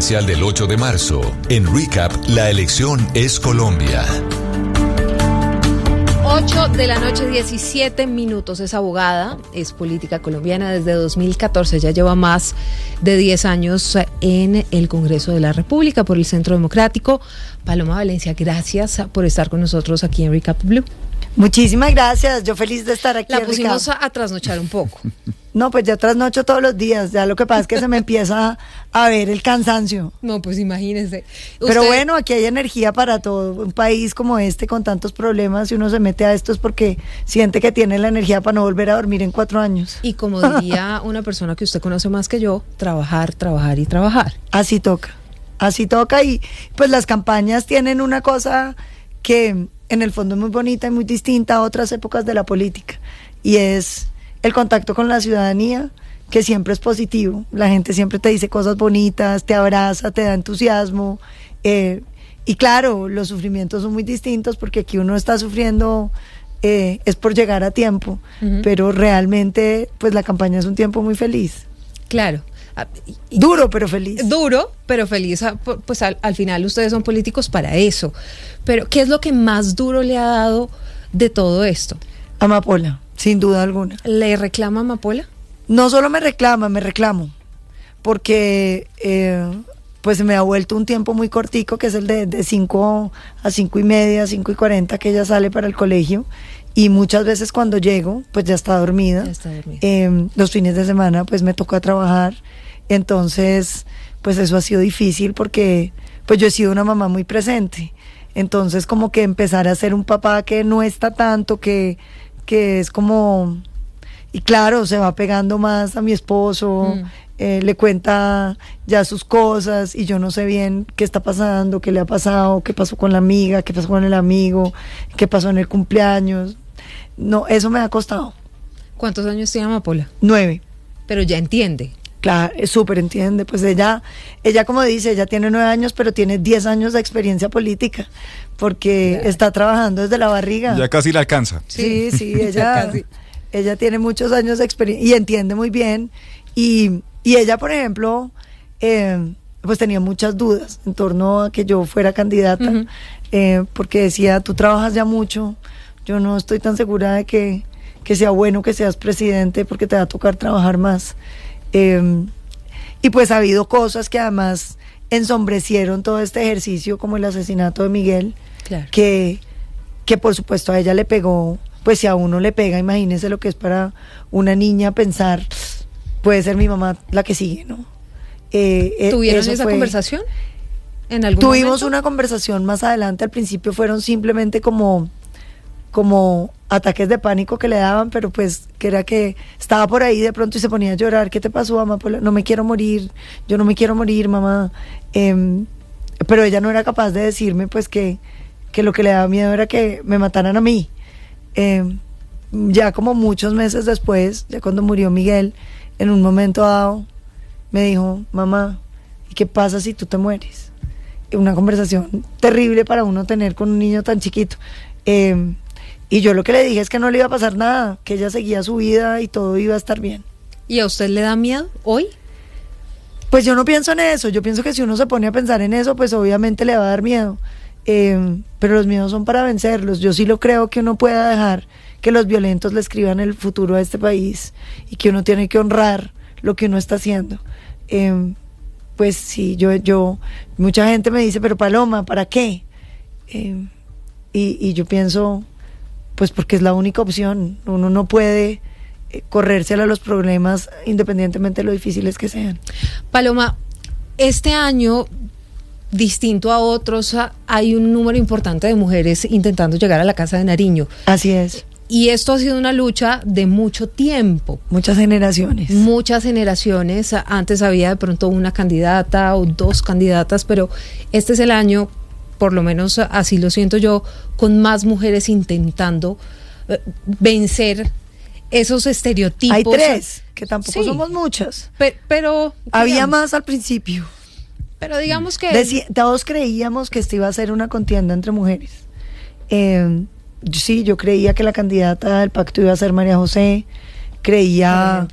Del 8 de marzo. En Recap, la elección es Colombia. 8 de la noche, 17 minutos. Es abogada, es política colombiana desde 2014. Ya lleva más de 10 años en el Congreso de la República por el Centro Democrático. Paloma Valencia, gracias por estar con nosotros aquí en Recap Blue. Muchísimas gracias, yo feliz de estar aquí. La pusimos a trasnochar un poco. No, pues ya trasnocho todos los días, ya lo que pasa es que se me empieza a ver el cansancio. No, pues imagínese. Pero bueno, aquí hay energía para todo. Un país como este con tantos problemas, si uno se mete a esto es porque siente que tiene la energía para no volver a dormir en 4 años. Y como diría una persona que usted conoce más que yo, trabajar, trabajar y trabajar. Así toca y pues las campañas tienen una cosa que en el fondo es muy bonita y muy distinta a otras épocas de la política, y es el contacto con la ciudadanía, que siempre es positivo. La gente siempre te dice cosas bonitas, te abraza, te da entusiasmo, y claro, los sufrimientos son muy distintos porque aquí uno está sufriendo es por llegar a tiempo, pero realmente pues la campaña es un tiempo muy feliz. Claro. Duro pero feliz. Duro pero feliz, pues al final ustedes son políticos para eso. Pero ¿qué es lo que más duro le ha dado de todo esto? Amapola, sin duda alguna. ¿Le reclama Amapola? No solo me reclamo, porque pues se me ha vuelto un tiempo muy cortico, que es el de 5 a 5:30, 5:40 que ella sale para el colegio, y muchas veces cuando llego pues ya está dormida. Los fines de semana pues me toca trabajar, entonces pues eso ha sido difícil porque pues yo he sido una mamá muy presente, entonces como que empezar a ser un papá que no está tanto, que es como, y claro, se va pegando más a mi esposo, le cuenta ya sus cosas y yo no sé bien qué está pasando, qué le ha pasado, qué pasó con la amiga, qué pasó con el amigo, qué pasó en el cumpleaños. No, eso me ha costado. ¿Cuántos años tiene Amapola? 9. Pero ya entiende. Claro, súper entiende, pues ella como dice, ella tiene 9 años, pero tiene 10 años de experiencia política, porque está trabajando desde la barriga. Ya casi la alcanza. Sí, ella tiene muchos años de experiencia y entiende muy bien, y ella, por ejemplo, pues tenía muchas dudas en torno a que yo fuera candidata, porque decía, tú trabajas ya mucho, yo no estoy tan segura de que sea bueno que seas presidente porque te va a tocar trabajar más. Y pues ha habido cosas que además ensombrecieron todo este ejercicio, como el asesinato de Miguel, claro, que por supuesto a ella le pegó. Pues si a uno le pega, imagínese lo que es para una niña pensar, puede ser mi mamá la que sigue, ¿no? ¿Tuvieron esa conversación en algún Tuvimos momento? una conversación más adelante. Al principio fueron simplemente como ataques de pánico que le daban, pero pues que era que estaba por ahí de pronto y se ponía a llorar. ¿Qué te pasó, mamá? No me quiero morir, yo no me quiero morir, mamá. Pero ella no era capaz de decirme pues que lo que le daba miedo era que me mataran a mí. Ya como muchos meses después, ya cuando murió Miguel, en un momento dado me dijo, mamá, ¿y qué pasa si tú te mueres? Una conversación terrible para uno tener con un niño tan chiquito. Y yo lo que le dije es que no le iba a pasar nada, que ella seguía su vida y todo iba a estar bien. ¿Y a usted le da miedo hoy? Pues yo no pienso en eso, yo pienso que si uno se pone a pensar en eso, pues obviamente le va a dar miedo. Pero los miedos son para vencerlos. Yo sí lo creo, que uno pueda dejar que los violentos le escriban el futuro a este país y que uno tiene que honrar lo que uno está haciendo. Pues sí, yo mucha gente me dice, pero Paloma, ¿para qué? Y yo pienso, pues porque es la única opción. Uno no puede corrérsela a los problemas independientemente de lo difíciles que sean. Paloma, este año, distinto a otros, hay un número importante de mujeres intentando llegar a la Casa de Nariño. Así es. Y esto ha sido una lucha de mucho tiempo. Muchas generaciones. Muchas generaciones. Antes había de pronto una candidata o 2 candidatas, pero este es el año, por lo menos así lo siento yo, con más mujeres intentando vencer esos estereotipos. Hay 3, que tampoco sí, somos muchas. Pero había digamos, más al principio. Pero digamos que... todos creíamos que esto iba a ser una contienda entre mujeres. Sí, yo creía que la candidata del pacto iba a ser María José. Creía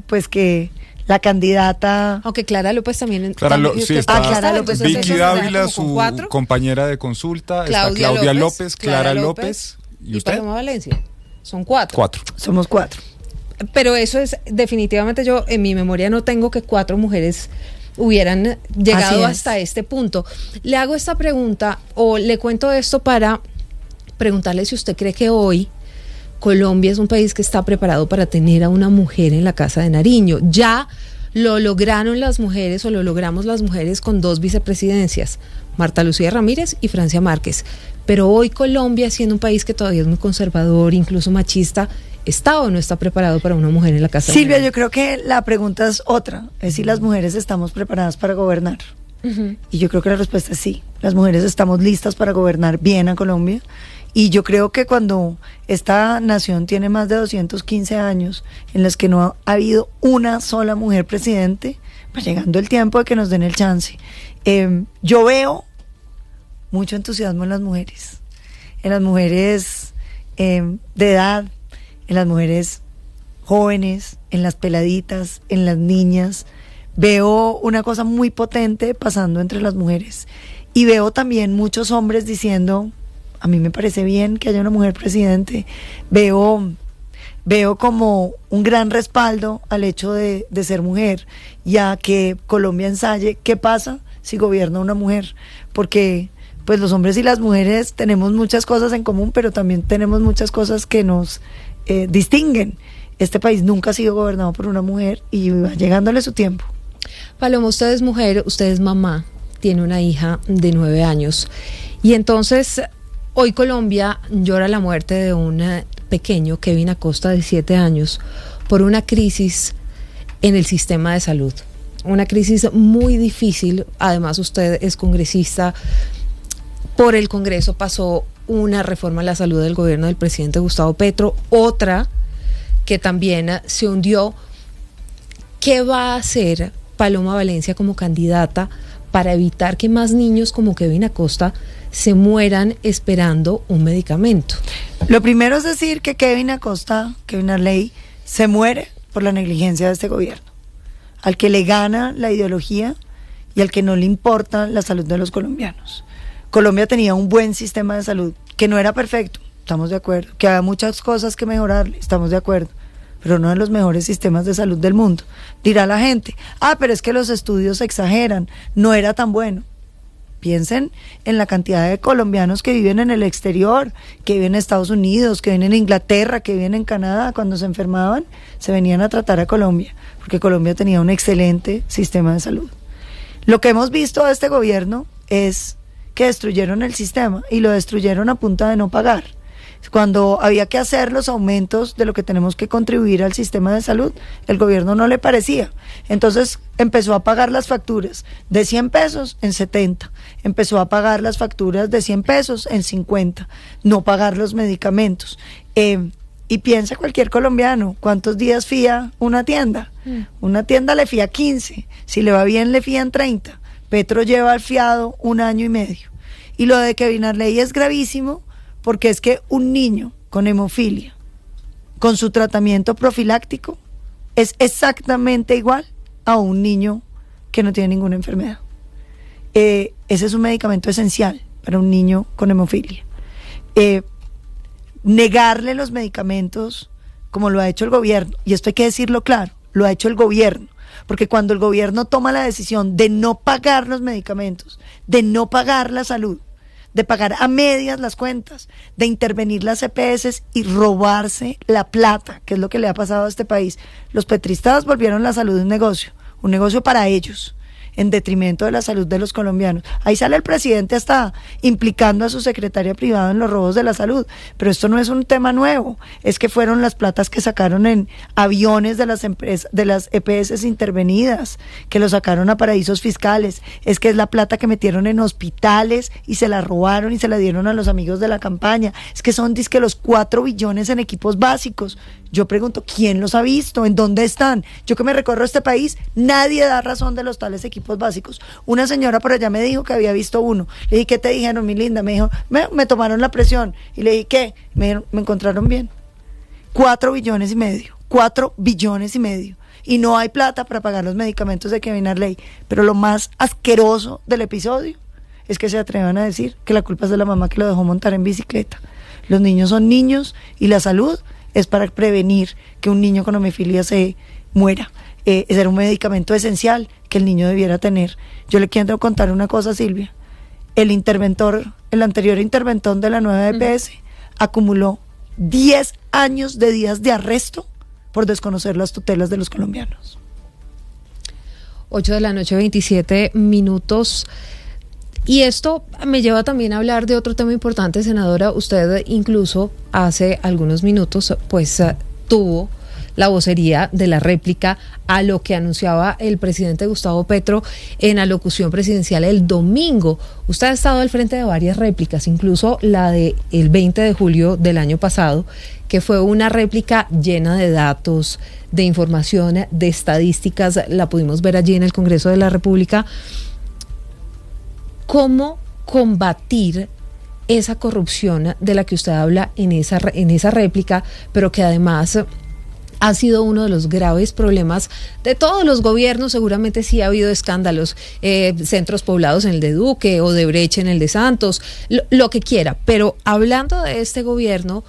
pues que la candidata. Aunque Clara López también. Clara López. Vicky Dávila, su compañera de consulta, está Claudia López, Clara López y usted. Paloma Valencia. Son 4. Somos 4. Pero eso es, definitivamente yo en mi memoria no tengo que 4 mujeres hubieran llegado hasta este punto. Le hago esta pregunta o le cuento esto para preguntarle si usted cree que hoy Colombia es un país que está preparado para tener a una mujer en la Casa de Nariño. Ya lo lograron las mujeres o lo logramos las mujeres con 2 vicepresidencias, Marta Lucía Ramírez y Francia Márquez. Pero hoy Colombia, siendo un país que todavía es muy conservador, incluso machista, ¿está o no está preparado para una mujer en la Casa de Nariño? Silvia, yo creo que la pregunta es otra, es si las mujeres estamos preparadas para gobernar. Y yo creo que la respuesta es sí, las mujeres estamos listas para gobernar bien a Colombia. Y yo creo que cuando esta nación tiene más de 215 años en los que no ha habido una sola mujer presidente, va llegando el tiempo de que nos den el chance. Yo veo mucho entusiasmo en las mujeres de edad, en las mujeres jóvenes, en las peladitas, en las niñas. Veo una cosa muy potente pasando entre las mujeres. Y veo también muchos hombres diciendo: a mí me parece bien que haya una mujer presidente. Veo como un gran respaldo al hecho de ser mujer y a que Colombia ensaye qué pasa si gobierna una mujer, porque pues los hombres y las mujeres tenemos muchas cosas en común, pero también tenemos muchas cosas que nos distinguen. Este país nunca ha sido gobernado por una mujer y va llegándole su tiempo. Paloma, usted es mujer, usted es mamá, tiene una hija de 9 años y entonces hoy Colombia llora la muerte de un pequeño, Kevin Acosta, de 7 años, por una crisis en el sistema de salud. Una crisis muy difícil. Además, usted es congresista. Por el Congreso pasó una reforma a la salud del gobierno del presidente Gustavo Petro, otra que también se hundió. ¿Qué va a hacer Paloma Valencia como candidata para evitar que más niños como Kevin Acosta se mueran esperando un medicamento? Lo primero es decir que Kevin Arley, se muere por la negligencia de este gobierno, al que le gana la ideología y al que no le importa la salud de los colombianos. Colombia tenía un buen sistema de salud, que no era perfecto, estamos de acuerdo, que había muchas cosas que mejorarle, estamos de acuerdo, pero uno de los mejores sistemas de salud del mundo. Dirá la gente: pero es que los estudios exageran, no era tan bueno. Piensen en la cantidad de colombianos que viven en el exterior, que viven en Estados Unidos, que viven en Inglaterra, que viven en Canadá. Cuando se enfermaban, se venían a tratar a Colombia, porque Colombia tenía un excelente sistema de salud. Lo que hemos visto de este gobierno es que destruyeron el sistema, y lo destruyeron a punta de no pagar. Cuando había que hacer los aumentos de lo que tenemos que contribuir al sistema de salud, el gobierno no le parecía. Entonces empezó a pagar las facturas de 100 pesos en 70, empezó a pagar las facturas de 100 pesos en 50, no pagar los medicamentos. Y piensa cualquier colombiano, ¿cuántos días fía una tienda? Una tienda le fía 15, si le va bien le fían 30. Petro lleva al fiado 1 año y medio. Y lo de Kevin Arley es gravísimo, porque es que un niño con hemofilia, con su tratamiento profiláctico, es exactamente igual a un niño que no tiene ninguna enfermedad. Ese es un medicamento esencial para un niño con hemofilia. Negarle los medicamentos, como lo ha hecho el gobierno, y esto hay que decirlo claro, lo ha hecho el gobierno, porque cuando el gobierno toma la decisión de no pagar los medicamentos, de no pagar la salud, de pagar a medias las cuentas, de intervenir las EPS y robarse la plata, que es lo que le ha pasado a este país, los petristas volvieron la salud un negocio para ellos, en detrimento de la salud de los colombianos. Ahí sale el presidente hasta implicando a su secretaria privada en los robos de la salud, pero esto no es un tema nuevo, es que fueron las platas que sacaron en aviones de las empresas, de las EPS intervenidas, que lo sacaron a paraísos fiscales, es que es la plata que metieron en hospitales y se la robaron y se la dieron a los amigos de la campaña, es que son dizque los 4 billones en equipos básicos. Yo pregunto, ¿quién los ha visto? ¿En dónde están? Yo que me recorro este país, nadie da razón de los tales equipos básicos. Una señora por allá me dijo que había visto uno. Le dije: ¿qué te dijeron, mi linda? Me dijo: me tomaron la presión. Y le dije: ¿qué? Me dijeron: me encontraron bien. 4 billones y medio. 4 billones y medio. y no hay plata para pagar los medicamentos de Kevin Arley. Pero lo más asqueroso del episodio es que se atrevan a decir que la culpa es de la mamá que lo dejó montar en bicicleta. Los niños son niños y la salud es para prevenir que un niño con hemofilia se muera. Era un medicamento esencial que el niño debiera tener. Yo le quiero contar una cosa, Silvia. El anterior interventor de la nueva EPS acumuló 10 años de días de arresto por desconocer las tutelas de los colombianos. 8:27 p.m. Y esto me lleva también a hablar de otro tema importante, senadora. Usted incluso hace algunos minutos pues tuvo la vocería de la réplica a lo que anunciaba el presidente Gustavo Petro en la locución presidencial el domingo. Usted ha estado al frente de varias réplicas, incluso la del 20 de julio del año pasado, que fue una réplica llena de datos, de información, de estadísticas. La pudimos ver allí en el Congreso de la República. ¿Cómo combatir esa corrupción de la que usted habla en esa réplica, pero que además ha sido uno de los graves problemas de todos los gobiernos? Seguramente sí ha habido escándalos, centros poblados en el de Duque, Odebrecht en el de Santos, lo que quiera, pero hablando de este gobierno,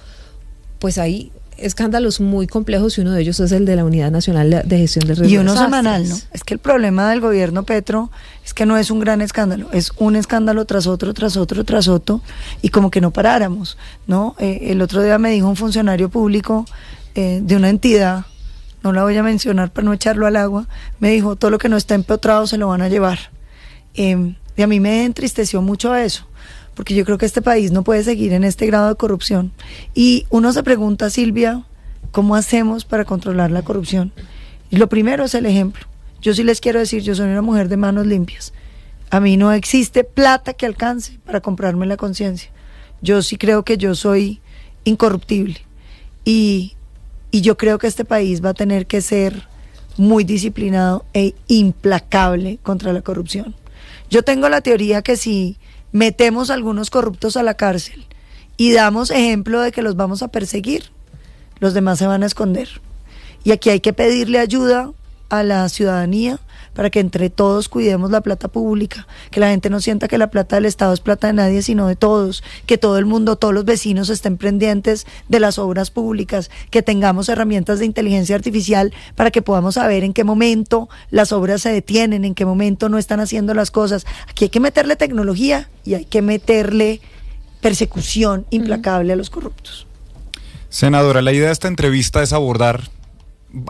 pues hay escándalos muy complejos y uno de ellos es el de la Unidad Nacional de Gestión de Riesgos. Y uno semanal, ¿no? Es que el problema del gobierno Petro es que no es un gran escándalo, es un escándalo tras otro, y como que no paráramos, ¿no? El otro día me dijo un funcionario público de una entidad, no la voy a mencionar para no echarlo al agua, me dijo, todo lo que no está empotrado se lo van a llevar. Y a mí me entristeció mucho eso, porque yo creo que este país no puede seguir en este grado de corrupción. Y uno se pregunta, Silvia, ¿cómo hacemos para controlar la corrupción? Y lo primero es el ejemplo. Yo sí les quiero decir, yo soy una mujer de manos limpias. A mí no existe plata que alcance para comprarme la conciencia. Yo sí creo que yo soy incorruptible. Y yo creo que este país va a tener que ser muy disciplinado e implacable contra la corrupción. Yo tengo la teoría que si metemos a algunos corruptos a la cárcel y damos ejemplo de que los vamos a perseguir, los demás se van a esconder. Y aquí hay que pedirle ayuda a la ciudadanía para que entre todos cuidemos la plata pública, que la gente no sienta que la plata del Estado es plata de nadie, sino de todos, que todo el mundo, todos los vecinos estén pendientes de las obras públicas, que tengamos herramientas de inteligencia artificial para que podamos saber en qué momento las obras se detienen, en qué momento no están haciendo las cosas. Aquí hay que meterle tecnología y hay que meterle persecución implacable a los corruptos. Senadora, la idea de esta entrevista es abordar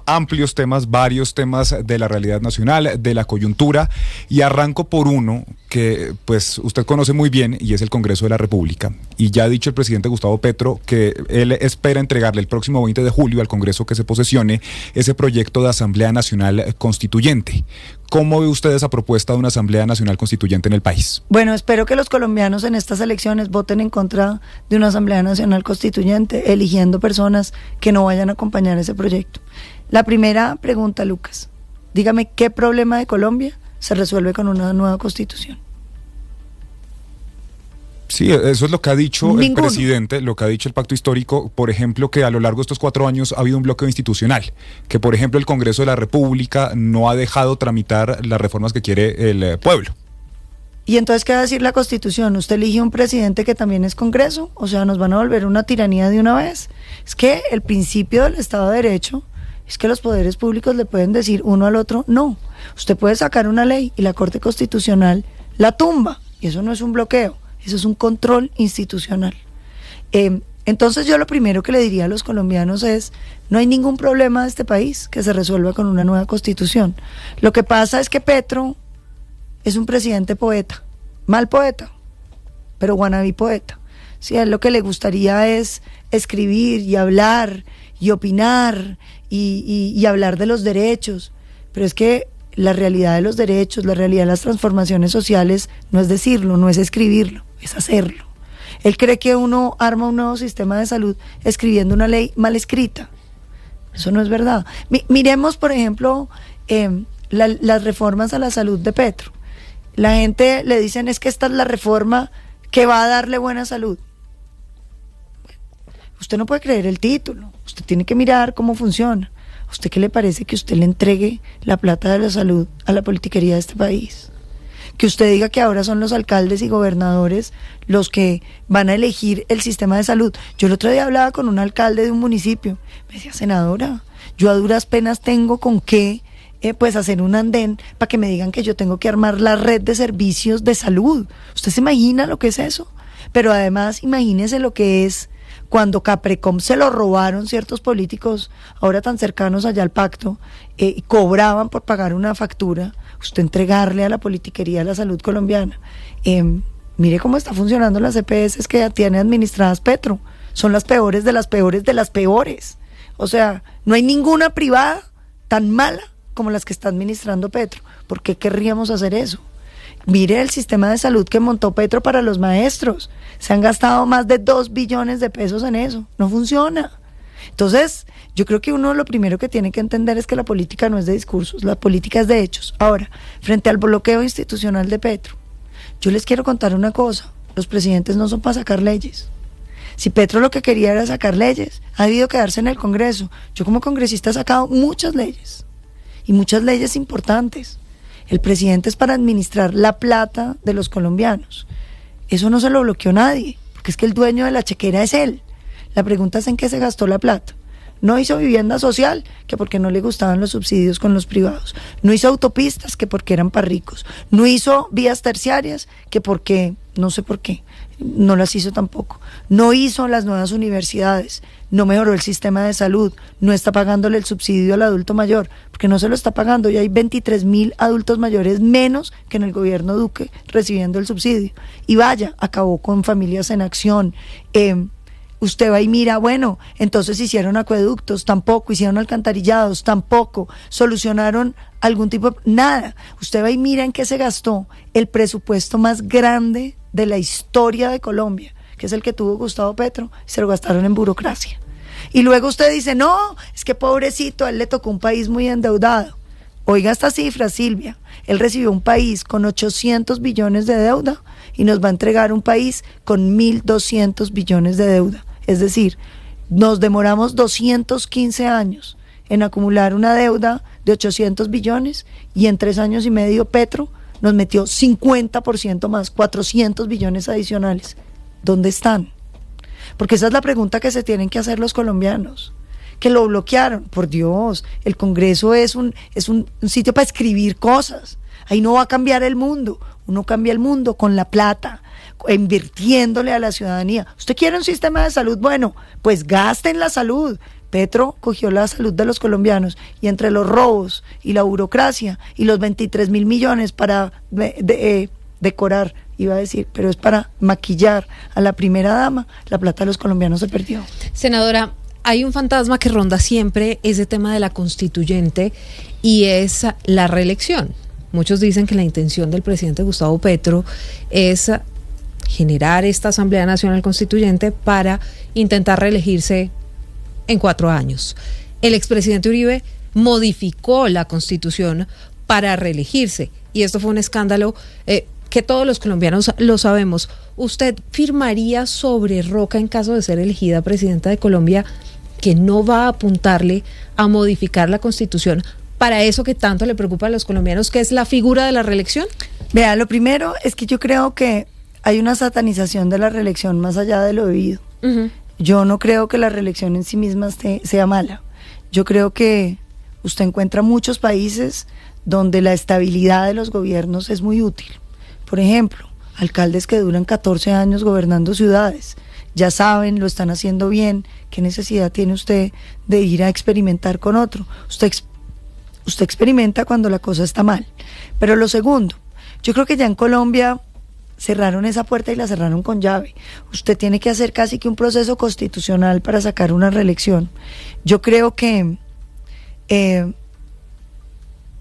amplios temas, varios temas de la realidad nacional, de la coyuntura, y arranco por uno que pues usted conoce muy bien y es el Congreso de la República, y ya ha dicho el presidente Gustavo Petro que él espera entregarle el próximo 20 de julio al Congreso que se posesione ese proyecto de Asamblea Nacional Constituyente. ¿Cómo ve usted esa propuesta de una Asamblea Nacional Constituyente en el país? Bueno, espero que los colombianos en estas elecciones voten en contra de una Asamblea Nacional Constituyente, eligiendo personas que no vayan a acompañar ese proyecto. La primera pregunta, Lucas, dígame, ¿qué problema de Colombia se resuelve con una nueva Constitución? Sí, eso es lo que ha dicho Ninguno. El presidente, lo que ha dicho el Pacto Histórico, por ejemplo, que a lo largo de estos 4 años ha habido un bloqueo institucional, que por ejemplo el Congreso de la República no ha dejado tramitar las reformas que quiere el pueblo. ¿Y entonces qué va a decir la Constitución? ¿Usted elige un presidente que también es Congreso? O sea, ¿nos van a volver una tiranía de una vez? Es que el principio del Estado de Derecho es que los poderes públicos le pueden decir uno al otro, no. Usted puede sacar una ley y la Corte Constitucional la tumba, y eso no es un bloqueo. Eso es un control institucional. Entonces yo lo primero que le diría a los colombianos es, no hay ningún problema de este país que se resuelva con una nueva Constitución. Lo que pasa es que Petro es un presidente poeta, mal poeta, pero wannabe poeta. Sí, a él lo que le gustaría es escribir y hablar y opinar y hablar de los derechos, pero es que la realidad de los derechos, la realidad de las transformaciones sociales no es decirlo, no es escribirlo, es hacerlo. Él cree que uno arma un nuevo sistema de salud escribiendo una ley mal escrita. Eso no es verdad. Miremos, por ejemplo, las reformas a la salud de Petro. La gente le dicen es que esta es la reforma que va a darle buena salud. Usted no puede creer el título, usted tiene que mirar cómo funciona. ¿A usted qué le parece que usted le entregue la plata de la salud a la politiquería de este país? Que usted diga que ahora son los alcaldes y gobernadores los que van a elegir el sistema de salud. Yo el otro día hablaba con un alcalde de un municipio, me decía, senadora, yo a duras penas tengo con qué pues hacer un andén para que me digan que yo tengo que armar la red de servicios de salud. ¿Usted se imagina lo que es eso? Pero además imagínese lo que es cuando Caprecom se lo robaron ciertos políticos, ahora tan cercanos allá al pacto, y cobraban por pagar una factura, usted entregarle a la politiquería la salud colombiana. Mire cómo está funcionando las EPS que tiene administradas Petro, son las peores de las peores de las peores. O sea, no hay ninguna privada tan mala como las que está administrando Petro. ¿Por qué querríamos hacer eso? Mire el sistema de salud que montó Petro para los maestros. Se han gastado más de 2 billones de pesos en eso. No funciona. Entonces, yo creo que uno lo primero que tiene que entender es que la política no es de discursos, la política es de hechos. Ahora, frente al bloqueo institucional de Petro, yo les quiero contar una cosa. Los presidentes no son para sacar leyes. Si Petro lo que quería era sacar leyes, ha debido quedarse en el Congreso. Yo como congresista he sacado muchas leyes, y muchas leyes importantes. El presidente es para administrar la plata de los colombianos. Eso no se lo bloqueó nadie, porque es que el dueño de la chequera es él. La pregunta es en qué se gastó la plata. No hizo vivienda social, que porque no le gustaban los subsidios con los privados. No hizo autopistas, que porque eran para ricos. No hizo vías terciarias, que porque, no sé por qué, no las hizo tampoco. No hizo las nuevas universidades, no mejoró el sistema de salud, no está pagándole el subsidio al adulto mayor, porque no se lo está pagando, y hay 23.000 adultos mayores menos que en el gobierno Duque recibiendo el subsidio. Y vaya, acabó con Familias en Acción. Usted va y mira, bueno, entonces hicieron acueductos, tampoco, hicieron alcantarillados, tampoco, solucionaron algún tipo de... nada. Usted va y mira en qué se gastó el presupuesto más grande de la historia de Colombia, que es el que tuvo Gustavo Petro, y se lo gastaron en burocracia. Y luego usted dice, no, es que pobrecito, a él le tocó un país muy endeudado. Oiga esta cifra, Silvia, él recibió un país con 800 billones de deuda y nos va a entregar un país con 1.200 billones de deuda. Es decir, nos demoramos 215 años en acumular una deuda de 800 billones y en 3 años y medio Petro nos metió 50% más, 400 billones adicionales. ¿Dónde están? Porque esa es la pregunta que se tienen que hacer los colombianos. Que lo bloquearon, por Dios, el Congreso es un sitio para escribir cosas. Ahí no va a cambiar el mundo. Uno cambia el mundo con la plata, invirtiéndole a la ciudadanía. ¿Usted quiere un sistema de salud? Bueno, pues gaste en la salud. Petro cogió la salud de los colombianos y entre los robos y la burocracia y los 23.000 millones para decorar, iba a decir, pero es para maquillar a la primera dama, la plata de los colombianos se perdió. Senadora, hay un fantasma que ronda siempre ese tema de la constituyente y es la reelección. Muchos dicen que la intención del presidente Gustavo Petro es generar esta Asamblea Nacional Constituyente para intentar reelegirse en 4 años. El expresidente Uribe modificó la Constitución para reelegirse y esto fue un escándalo que todos los colombianos lo sabemos. ¿Usted firmaría sobre Roca en caso de ser elegida presidenta de Colombia que no va a apuntarle a modificar la Constitución para eso que tanto le preocupa a los colombianos, que es la figura de la reelección? Vea, lo primero es que yo creo que hay una satanización de la reelección más allá de lo debido. Uh-huh. Yo no creo que la reelección en sí misma sea mala. Yo creo que usted encuentra muchos países donde la estabilidad de los gobiernos es muy útil. Por ejemplo, alcaldes que duran 14 años gobernando ciudades. Ya saben, lo están haciendo bien. ¿Qué necesidad tiene usted de ir a experimentar con otro? Usted experimenta cuando la cosa está mal. Pero lo segundo, yo creo que ya en Colombia cerraron esa puerta y la cerraron con llave. Usted tiene que hacer casi que un proceso constitucional para sacar una reelección. Yo creo que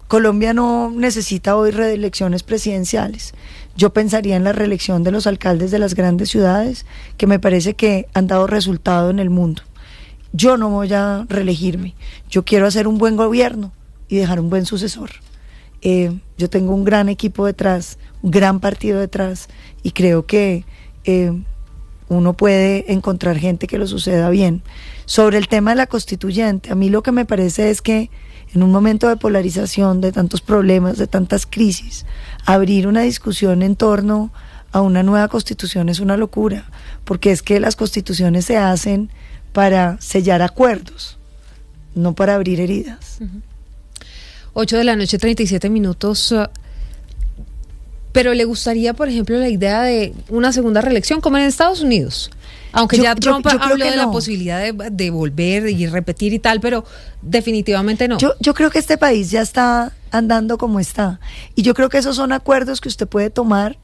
Colombia no necesita hoy reelecciones presidenciales. Yo pensaría en la reelección de los alcaldes de las grandes ciudades, que me parece que han dado resultado en el mundo. Yo no voy a reelegirme. Yo quiero hacer un buen gobierno y dejar un buen sucesor. Yo tengo un gran equipo detrás, un gran partido detrás, y creo que uno puede encontrar gente que lo suceda bien. Sobre el tema de la constituyente, a mí lo que me parece es que en un momento de polarización, de tantos problemas, de tantas crisis, abrir una discusión en torno a una nueva constitución es una locura, porque es que las constituciones se hacen para sellar acuerdos, no para abrir heridas. 8:37 p.m. Pero le gustaría, por ejemplo, la idea de una segunda reelección, como en Estados Unidos. Aunque ya Trump habló de la posibilidad de volver y repetir y tal, pero definitivamente no. Yo creo que este país ya está andando como está. Y yo creo que esos son acuerdos que usted puede tomar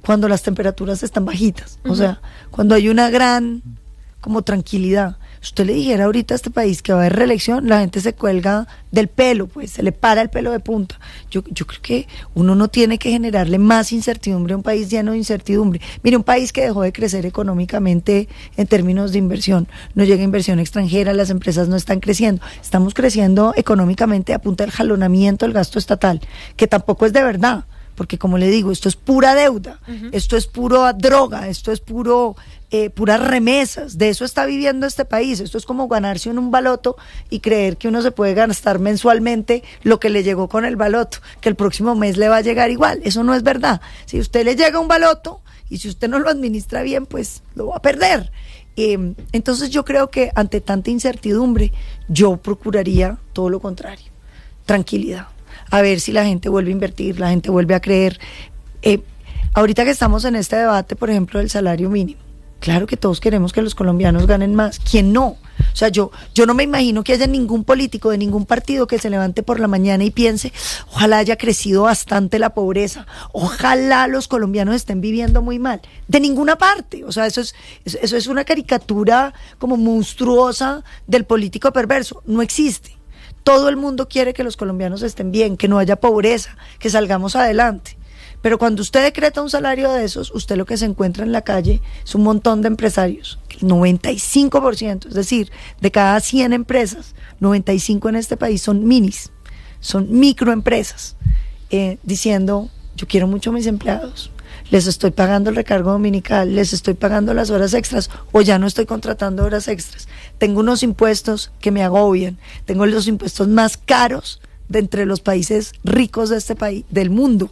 cuando las temperaturas están bajitas. O sea, cuando hay una gran como tranquilidad. Usted le dijera ahorita a este país que va a haber reelección, la gente se cuelga del pelo, pues se le para el pelo de punta. Yo creo que uno no tiene que generarle más incertidumbre a un país lleno de incertidumbre. Mire, un país que dejó de crecer económicamente en términos de inversión, no llega inversión extranjera, las empresas no están creciendo. Estamos creciendo económicamente a punta del jalonamiento del gasto estatal, que tampoco es de verdad. Porque como le digo, esto es pura deuda, esto es pura droga, esto es puras remesas, de eso está viviendo este país. Esto es como ganarse un baloto y creer que uno se puede gastar mensualmente lo que le llegó con el baloto, que el próximo mes le va a llegar igual. Eso no es verdad. Si usted le llega un baloto y si usted no lo administra bien, pues lo va a perder. Entonces yo creo que ante tanta incertidumbre, yo procuraría todo lo contrario, tranquilidad. A ver si la gente vuelve a invertir, la gente vuelve a creer. Ahorita que estamos en este debate, por ejemplo, del salario mínimo, claro que todos queremos que los colombianos ganen más. ¿Quién no? O sea, yo no me imagino que haya ningún político de ningún partido que se levante por la mañana y piense, ojalá haya crecido bastante la pobreza, ojalá los colombianos estén viviendo muy mal. De ninguna parte. O sea, eso es una caricatura como monstruosa del político perverso. No existe. Todo el mundo quiere que los colombianos estén bien, que no haya pobreza, que salgamos adelante. Pero cuando usted decreta un salario de esos, usted lo que se encuentra en la calle es un montón de empresarios. El 95%, es decir, de cada 100 empresas, 95 en este país son minis, son microempresas, diciendo, yo quiero mucho a mis empleados, les estoy pagando el recargo dominical, les estoy pagando las horas extras o ya no estoy contratando horas extras. Tengo unos impuestos que me agobian, tengo los impuestos más caros de entre los países ricos de este país, del mundo,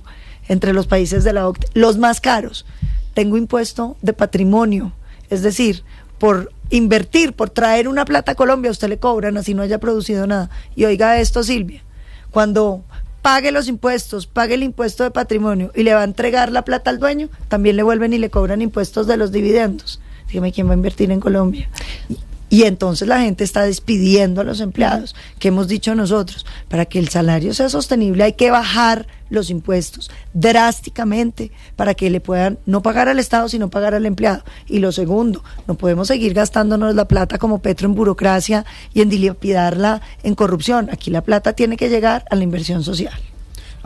entre los países de la OCDE, los más caros. Tengo impuesto de patrimonio, es decir, por invertir, por traer una plata a Colombia, a usted le cobran así no haya producido nada. Y oiga esto, Silvia, cuando pague los impuestos, pague el impuesto de patrimonio y le va a entregar la plata al dueño, también le vuelven y le cobran impuestos de los dividendos. Dígame, ¿quién va a invertir en Colombia? Y entonces la gente está despidiendo a los empleados, que hemos dicho nosotros, para que el salario sea sostenible hay que bajar los impuestos drásticamente para que le puedan no pagar al Estado, sino pagar al empleado. Y lo segundo, no podemos seguir gastándonos la plata como Petro en burocracia y en dilapidarla en corrupción. Aquí la plata tiene que llegar a la inversión social.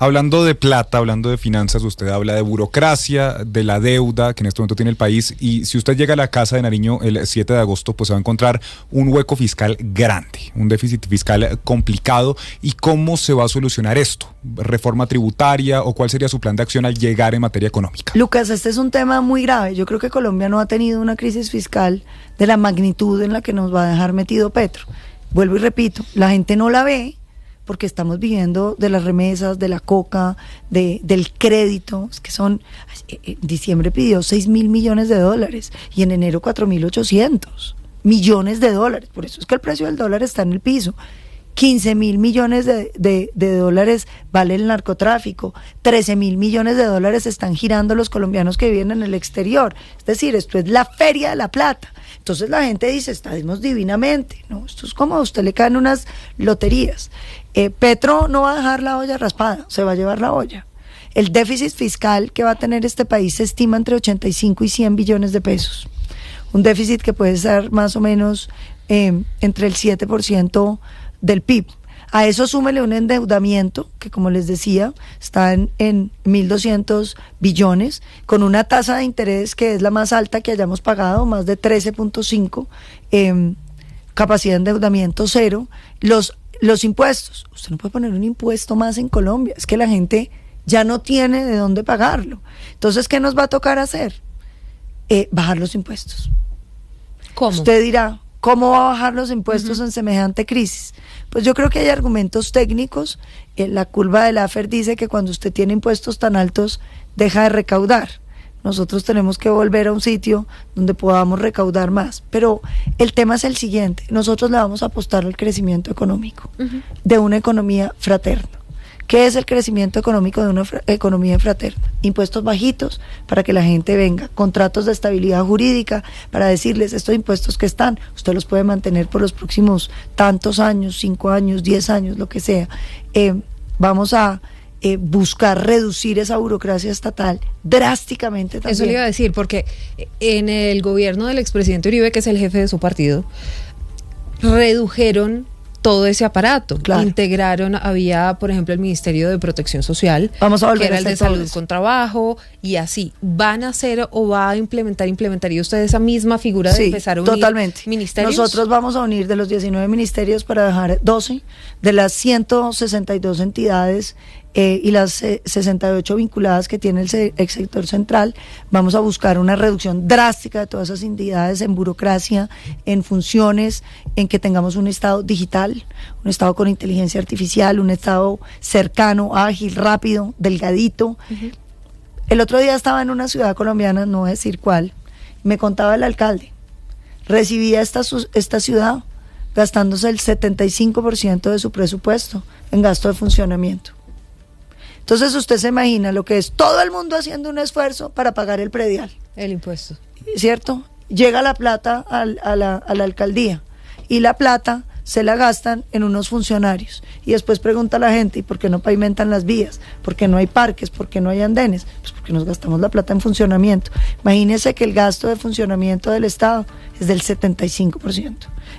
Hablando de plata, hablando de finanzas, usted habla de burocracia, de la deuda que en este momento tiene el país, y si usted llega a la Casa de Nariño el 7 de agosto, pues se va a encontrar un hueco fiscal grande, un déficit fiscal complicado. ¿Y cómo se va a solucionar esto? ¿Reforma tributaria o cuál sería su plan de acción al llegar en materia económica? Lucas, este es un tema muy grave. Yo creo que Colombia no ha tenido una crisis fiscal de la magnitud en la que nos va a dejar metido Petro. Vuelvo y repito, la gente no la ve, porque estamos viviendo de las remesas, de la coca, del crédito, es que son, en diciembre pidió $6.000 millones y en enero 4.800 millones de dólares, por eso es que el precio del dólar está en el piso. 15.000 millones de dólares vale el narcotráfico, 13.000 millones de dólares están girando los colombianos que viven en el exterior, es decir, esto es la feria de la plata. Entonces la gente dice, estamos divinamente, ¿no? Esto es como a usted le caen unas loterías. Petro no va a dejar la olla raspada, se va a llevar la olla. El déficit fiscal que va a tener este país se estima entre 85 y 100 billones de pesos. Un déficit que puede ser más o menos entre el 7% del PIB. A eso súmele un endeudamiento que, como les decía, está en 1.200 billones, con una tasa de interés que es la más alta que hayamos pagado, más de 13.5, capacidad de endeudamiento cero. Los impuestos, usted no puede poner un impuesto más en Colombia, es que la gente ya no tiene de dónde pagarlo. Entonces, ¿qué nos va a tocar hacer? bajar los impuestos. ¿Cómo? Usted dirá, ¿cómo va a bajar los impuestos en semejante crisis? Pues yo creo que hay argumentos técnicos. La curva de Laffer dice que cuando usted tiene impuestos tan altos, deja de recaudar. Nosotros tenemos que volver a un sitio donde podamos recaudar más. Pero el tema es el siguiente: nosotros le vamos a apostar al crecimiento económico de una economía fraterna. ¿Qué es el crecimiento económico de una economía fraterna? Impuestos bajitos para que la gente venga, contratos de estabilidad jurídica para decirles: estos impuestos que están, usted los puede mantener por los próximos tantos años, 5 años, 10 años, lo que sea. Vamos a buscar reducir esa burocracia estatal drásticamente también. Eso le iba a decir, porque en el gobierno del expresidente Uribe, que es el jefe de su partido, redujeron todo ese aparato. Claro. Integraron, había, por ejemplo, el Ministerio de Protección Social, vamos a volver que era a el de Salud con Trabajo, y así. ¿Van a hacer o va a implementaría usted esa misma figura de empezar a unir totalmente ministerios? Nosotros vamos a unir de los 19 ministerios para dejar 12 de las 162 entidades y las 68 vinculadas que tiene el sector central. Vamos a buscar una reducción drástica de todas esas entidades en burocracia, en funciones, en que tengamos un Estado digital, un Estado con inteligencia artificial, un Estado cercano, ágil, rápido, delgadito. El otro día estaba en una ciudad colombiana, no voy a decir cuál, me contaba el alcalde, recibía esta ciudad gastándose el 75% de su presupuesto en gasto de funcionamiento. Entonces usted se imagina lo que es todo el mundo haciendo un esfuerzo para pagar el predial. El impuesto. ¿Cierto? Llega la plata a la alcaldía y la plata se la gastan en unos funcionarios. Y después pregunta a la gente: ¿y por qué no pavimentan las vías? ¿Por qué no hay parques? ¿Por qué no hay andenes? Pues porque nos gastamos la plata en funcionamiento. Imagínese que el gasto de funcionamiento del Estado es del 75%.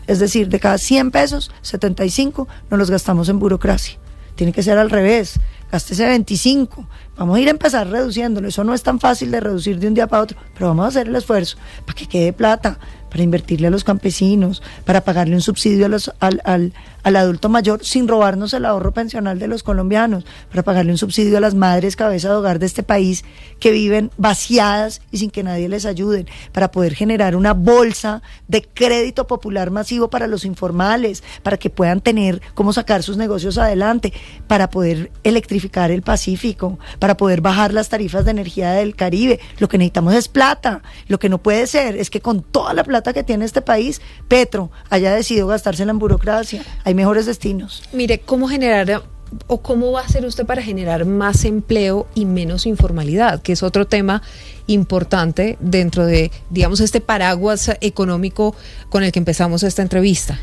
Es decir, de cada 100 pesos, 75 nos los gastamos en burocracia. Tiene que ser al revés. Gástese 25, vamos a ir a empezar reduciéndolo. Eso no es tan fácil de reducir de un día para otro, pero vamos a hacer el esfuerzo para que quede plata, para invertirle a los campesinos, para pagarle un subsidio al adulto mayor sin robarnos el ahorro pensional de los colombianos, para pagarle un subsidio a las madres cabeza de hogar de este país que viven vaciadas y sin que nadie les ayude, para poder generar una bolsa de crédito popular masivo para los informales, para que puedan tener cómo sacar sus negocios adelante, para poder electrificar el Pacífico, para poder bajar las tarifas de energía del Caribe. Lo que necesitamos es plata. Lo que no puede ser es que con toda la plata que tiene este país, Petro haya decidido gastársela en burocracia. Hay mejores destinos. Mire, ¿cómo generar o cómo va a hacer usted para generar más empleo y menos informalidad? Que es otro tema importante dentro de, digamos, este paraguas económico con el que empezamos esta entrevista.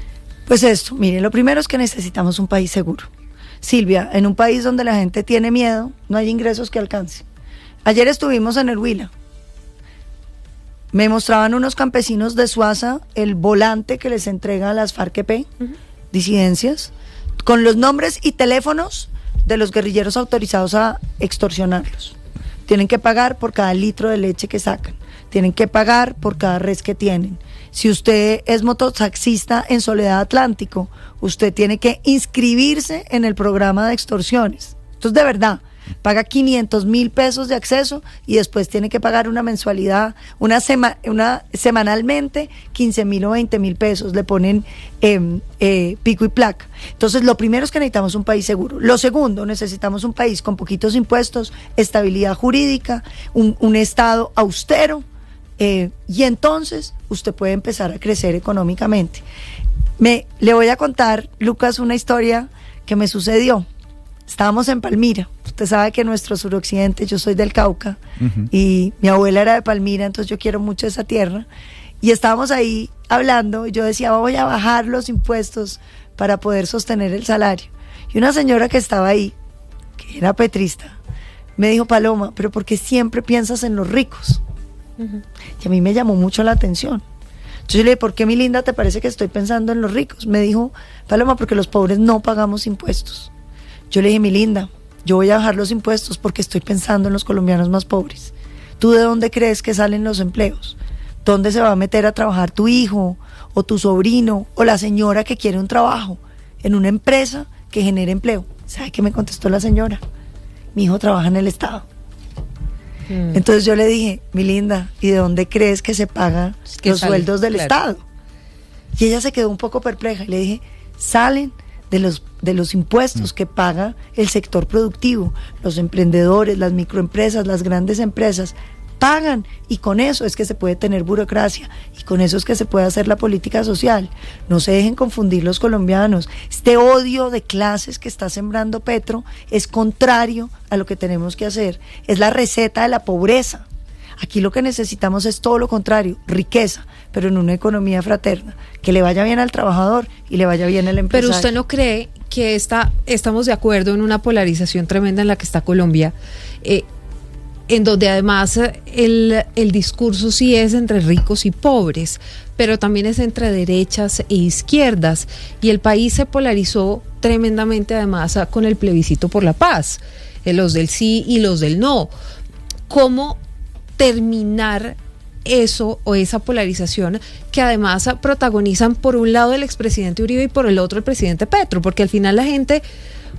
Pues esto, mire, lo primero es que necesitamos un país seguro. Silvia, en un país donde la gente tiene miedo, no hay ingresos que alcance. Ayer estuvimos en el Huila. Me mostraban unos campesinos de Suaza el volante que les entrega a las FARC-EP, disidencias, con los nombres y teléfonos de los guerrilleros autorizados a extorsionarlos. Tienen que pagar por cada litro de leche que sacan. Tienen que pagar por cada res que tienen. Si usted es mototaxista en Soledad Atlántico, usted tiene que inscribirse en el programa de extorsiones. Entonces, de verdad, paga 500,000 pesos de acceso y después tiene que pagar una mensualidad, semanalmente 15,000 o 20,000 pesos. Le ponen pico y placa. Entonces, lo primero es que necesitamos un país seguro. Lo segundo, necesitamos un país con poquitos impuestos, estabilidad jurídica, un Estado austero. Y entonces usted puede empezar a crecer económicamente. Le voy a contar, Lucas, una historia que me sucedió. Estábamos en Palmira. Usted sabe que nuestro suroccidente, yo soy del Cauca, y mi abuela era de Palmira, entonces yo quiero mucho esa tierra. Y estábamos ahí hablando, y yo decía: voy a bajar los impuestos para poder sostener el salario. Y una señora que estaba ahí, que era petrista, me dijo: Paloma, pero ¿por qué siempre piensas en los ricos? Y a mí me llamó mucho la atención. Entonces yo le dije: ¿por qué, mi linda, te parece que estoy pensando en los ricos? Me dijo: Paloma, porque los pobres no pagamos impuestos. Yo le dije: mi linda, yo voy a bajar los impuestos porque estoy pensando en los colombianos más pobres. ¿Tú de dónde crees que salen los empleos? ¿Dónde se va a meter a trabajar tu hijo o tu sobrino o la señora que quiere un trabajo? En una empresa que genere empleo. ¿Sabe qué me contestó la señora? Mi hijo trabaja en el Estado. Entonces yo le dije, mi linda, ¿y de dónde crees que se pagan los sueldos del Estado? Y ella se quedó un poco perpleja y le dije, salen de los impuestos que paga el sector productivo, los emprendedores, las microempresas, las grandes empresas pagan, y con eso es que se puede tener burocracia, y con eso es que se puede hacer la política social. No se dejen confundir los colombianos. Este odio de clases que está sembrando Petro es contrario a lo que tenemos que hacer, es la receta de la pobreza. Aquí lo que necesitamos es todo lo contrario, riqueza, pero en una economía fraterna, que le vaya bien al trabajador y le vaya bien al empresario. Pero usted no cree que estamos de acuerdo en una polarización tremenda en la que está Colombia, en donde además el discurso sí es entre ricos y pobres, pero también es entre derechas e izquierdas, y el país se polarizó tremendamente además con el plebiscito por la paz, los del sí y los del no? ¿Cómo terminar eso o esa polarización que además protagonizan por un lado el expresidente Uribe y por el otro el presidente Petro? Porque al final la gente,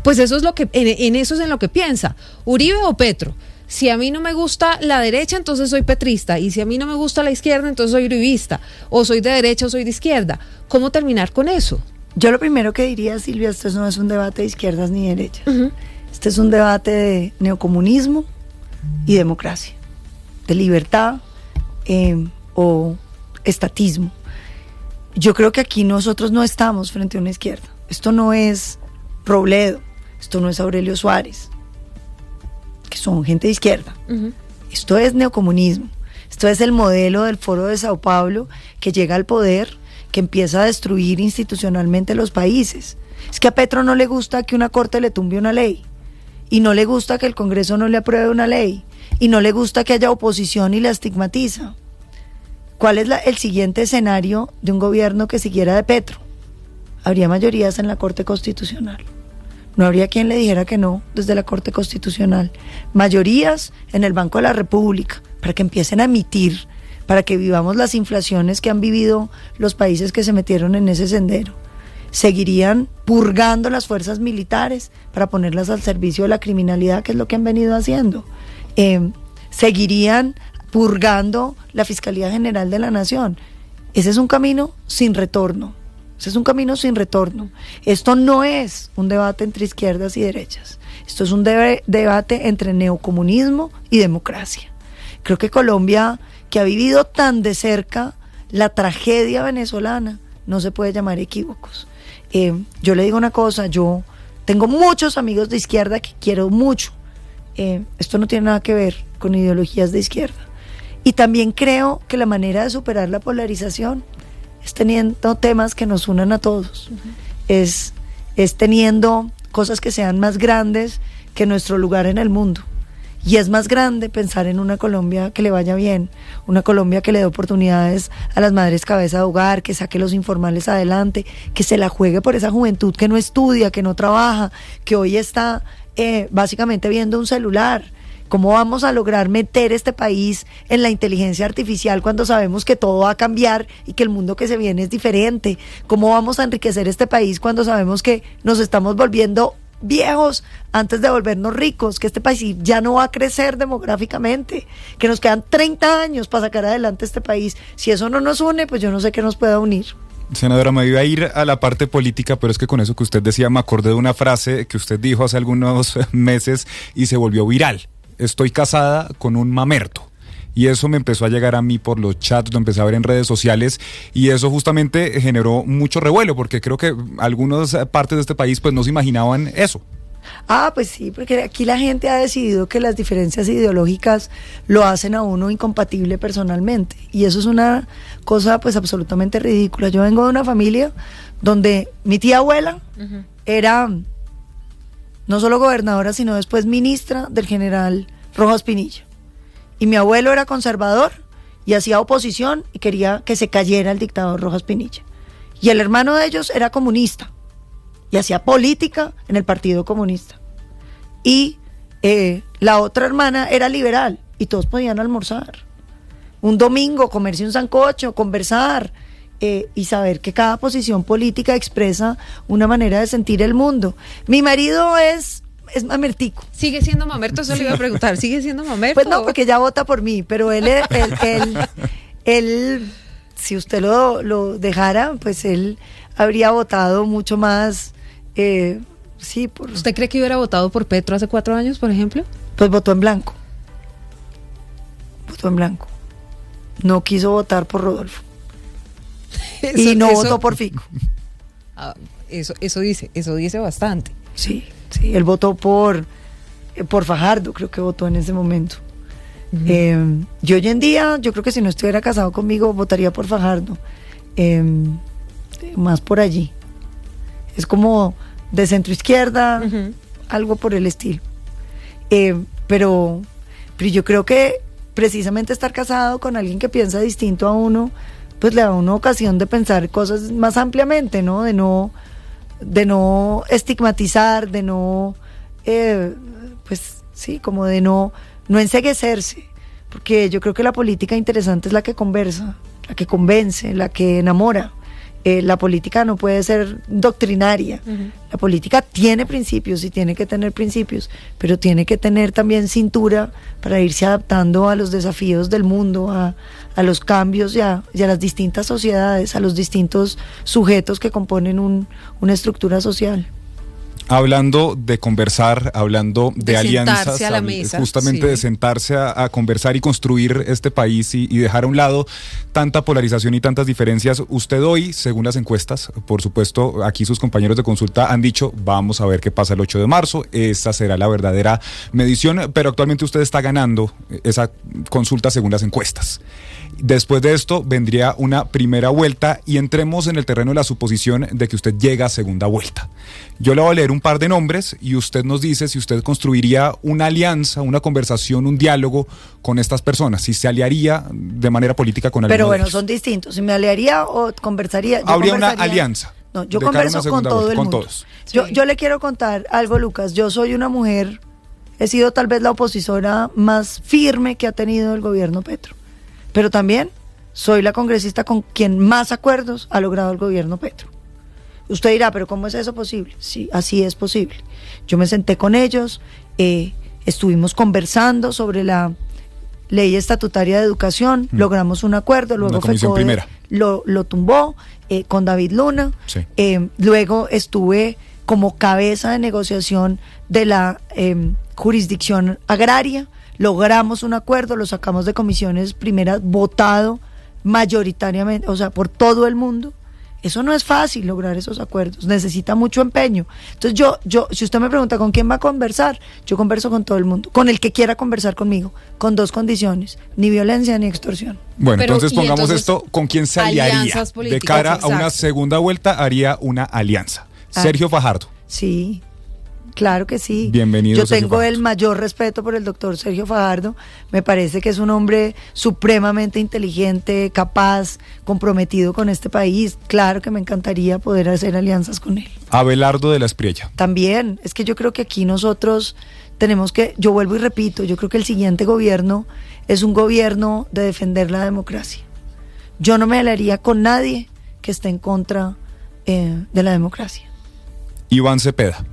pues eso es lo que, en eso es en lo que piensa, Uribe o Petro. Si a mí no me gusta la derecha, entonces soy petrista, y si a mí no me gusta la izquierda, entonces soy uribista, o soy de derecha o soy de izquierda. ¿Cómo terminar con eso? Yo lo primero que diría, Silvia, esto no es un debate de izquierdas ni derechas. Este es un debate de neocomunismo y democracia, de libertad o estatismo. Yo creo que aquí nosotros no estamos frente a una izquierda. Esto no es Robledo, esto no es Aurelio Suárez, que son gente de izquierda. Esto es neocomunismo. Esto es el modelo del Foro de Sao Paulo, que llega al poder, que empieza a destruir institucionalmente los países. Es que a Petro no le gusta que una corte le tumbe una ley, y no le gusta que el Congreso no le apruebe una ley, y no le gusta que haya oposición y la estigmatiza. ¿Cuál es el siguiente escenario de un gobierno que siguiera de Petro? Habría mayorías en la Corte Constitucional. No habría quien le dijera que no desde la Corte Constitucional. Mayorías en el Banco de la República, para que empiecen a emitir, para que vivamos las inflaciones que han vivido los países que se metieron en ese sendero. Seguirían purgando las fuerzas militares para ponerlas al servicio de la criminalidad, que es lo que han venido haciendo. Seguirían purgando la Fiscalía General de la Nación. Ese es un camino sin retorno. Ese es un camino sin retorno. Esto no es un debate entre izquierdas y derechas. Esto es un debate entre neocomunismo y democracia. Creo que Colombia, que ha vivido tan de cerca la tragedia venezolana, no se puede llamar equívocos. Yo le digo una cosa, yo tengo muchos amigos de izquierda que quiero mucho. Esto no tiene nada que ver con ideologías de izquierda. Y también creo que la manera de superar la polarización es teniendo temas que nos unan a todos, es teniendo cosas que sean más grandes que nuestro lugar en el mundo. Y es más grande pensar en una Colombia que le vaya bien, una Colombia que le dé oportunidades a las madres cabeza de hogar, que saque los informales adelante, que se la juegue por esa juventud que no estudia, que no trabaja, que hoy está básicamente viendo un celular. ¿Cómo vamos a lograr meter este país en la inteligencia artificial cuando sabemos que todo va a cambiar y que el mundo que se viene es diferente? ¿Cómo vamos a enriquecer este país cuando sabemos que nos estamos volviendo viejos antes de volvernos ricos? Que este país ya no va a crecer demográficamente, que nos quedan 30 años para sacar adelante este país. Si eso no nos une, pues yo no sé qué nos pueda unir. Senadora, me iba a ir a la parte política, pero es que con eso que usted decía me acordé de una frase que usted dijo hace algunos meses y se volvió viral. Estoy casada con un mamerto. Y eso me empezó a llegar a mí por los chats, lo empecé a ver en redes sociales, y eso justamente generó mucho revuelo, porque creo que algunas partes de este país pues no se imaginaban eso. Pues sí, porque aquí la gente ha decidido que las diferencias ideológicas lo hacen a uno incompatible personalmente, y eso es una cosa pues absolutamente ridícula. Yo vengo de una familia donde mi tía abuela era no solo gobernadora, sino después ministra del general Rojas Pinilla. Y mi abuelo era conservador y hacía oposición y quería que se cayera el dictador Rojas Pinilla. Y el hermano de ellos era comunista y hacía política en el Partido Comunista. Y la otra hermana era liberal y todos podían almorzar. Un domingo, comerse un sancocho, conversar y saber que cada posición política expresa una manera de sentir el mundo. Mi marido es es mamertico. ¿Sigue siendo mamerto? Eso le iba a preguntar. ¿Sigue siendo mamerto? Pues no, porque ya vota por mí, pero él si usted lo dejara, pues él habría votado mucho más, sí. ¿Usted cree que hubiera votado por Petro hace 4 años, por ejemplo? Pues votó en blanco. Votó en blanco. No quiso votar por Rodolfo. Y no votó por Fico. Eso dice bastante. Sí, él votó por Fajardo, creo que votó en ese momento. Uh-huh. Yo hoy en día, yo creo que si no estuviera casado conmigo, votaría por Fajardo. Más por allí. Es como de centro izquierda, uh-huh, algo por el estilo. Pero yo creo que precisamente estar casado con alguien que piensa distinto a uno, pues le da una ocasión de pensar cosas más ampliamente, ¿no? De no estigmatizar, de no, pues sí, como de no enceguecerse, porque yo creo que la política interesante es la que conversa, la que convence, la que enamora. La política no puede ser doctrinaria. Uh-huh. La política tiene principios y tiene que tener principios, pero tiene que tener también cintura para irse adaptando a los desafíos del mundo, a los cambios y a las distintas sociedades, a los distintos sujetos que componen una estructura social. Hablando de conversar, hablando de alianzas, a la mesa, justamente, sí, de sentarse a conversar y construir este país y dejar a un lado tanta polarización y tantas diferencias. Usted hoy, según las encuestas, por supuesto, aquí sus compañeros de consulta han dicho, vamos a ver qué pasa el 8 de marzo, esa será la verdadera medición, pero actualmente usted está ganando esa consulta según las encuestas. Después de esto vendría una primera vuelta y entremos en el terreno de la suposición de que usted llega a segunda vuelta. Yo le voy a leer un par de nombres y usted nos dice si usted construiría una alianza, una conversación, un diálogo con estas personas, si se aliaría de manera política con alguno. Pero bueno, de ellos. Son distintos. Si me aliaría o conversaría. Habría una alianza. No, yo converso con todo el mundo. Con todos. Sí. Yo le quiero contar algo, Lucas. Yo soy una mujer, he sido tal vez la opositora más firme que ha tenido el gobierno Petro. Pero también soy la congresista con quien más acuerdos ha logrado el gobierno Petro. Usted dirá, ¿pero cómo es eso posible? Sí, así es posible. Yo me senté con ellos, estuvimos conversando sobre la ley estatutaria de educación, logramos un acuerdo, luego FECODE lo tumbó con David Luna, sí. Luego estuve como cabeza de negociación de la jurisdicción agraria. Logramos un acuerdo, lo sacamos de comisiones primeras, votado mayoritariamente, o sea, por todo el mundo. Eso no es fácil lograr esos acuerdos, necesita mucho empeño. Entonces yo, si usted me pregunta con quién va a conversar, yo converso con todo el mundo, con el que quiera conversar conmigo, con 2 condiciones, ni violencia ni extorsión. Bueno, entonces pongamos esto, ¿con quién se aliaría? De cara a una segunda vuelta haría una alianza. Sergio Fajardo. Sí. Claro que sí. Bienvenido. Yo tengo el mayor respeto por el doctor Sergio Fajardo. Me parece que es un hombre supremamente inteligente, capaz, comprometido con este país. Claro que me encantaría poder hacer alianzas con él. Abelardo de la Espriella. También. Es que yo creo que aquí nosotros tenemos que, yo vuelvo y repito, yo creo que el siguiente gobierno es un gobierno de defender la democracia. Yo no me aliaría con nadie que esté en contra de la democracia. Iván Cepeda.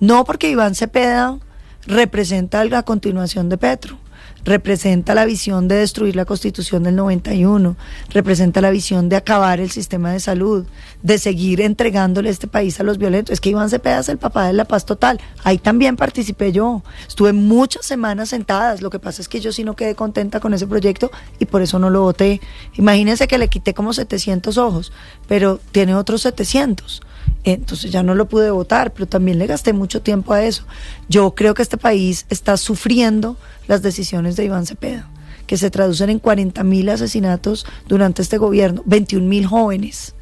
No, porque Iván Cepeda representa la continuación de Petro, representa la visión de destruir la Constitución del 91, representa la visión de acabar el sistema de salud, de seguir entregándole este país a los violentos. Es que Iván Cepeda es el papá de la paz total. Ahí también participé yo. Estuve muchas semanas sentadas. Lo que pasa es que yo sí no quedé contenta con ese proyecto y por eso no lo voté. Imagínense que le quité como 700 ojos, pero tiene otros 700. Entonces ya no lo pude votar, pero también le gasté mucho tiempo a eso. Yo creo que este país está sufriendo las decisiones de Iván Cepeda, que se traducen en 40.000 asesinatos durante este gobierno, 21.000 jóvenes.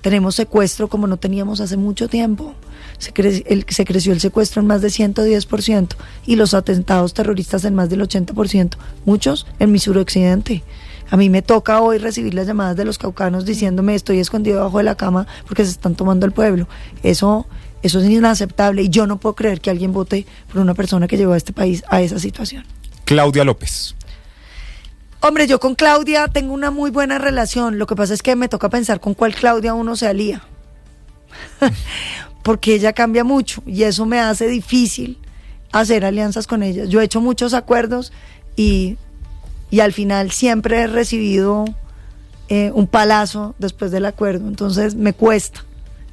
Tenemos secuestro como no teníamos hace mucho tiempo. Se creció el secuestro en más de 110% y los atentados terroristas en más del 80%, muchos en mi suroccidente. A mí me toca hoy recibir las llamadas de los caucanos diciéndome estoy escondido debajo de la cama porque se están tomando el pueblo. Eso es inaceptable y yo no puedo creer que alguien vote por una persona que llevó a este país a esa situación. Claudia López. Hombre, yo con Claudia tengo una muy buena relación. Lo que pasa es que me toca pensar con cuál Claudia uno se alía. porque ella cambia mucho y eso me hace difícil hacer alianzas con ella. Yo he hecho muchos acuerdos y al final siempre he recibido un palazo después del acuerdo, entonces me cuesta,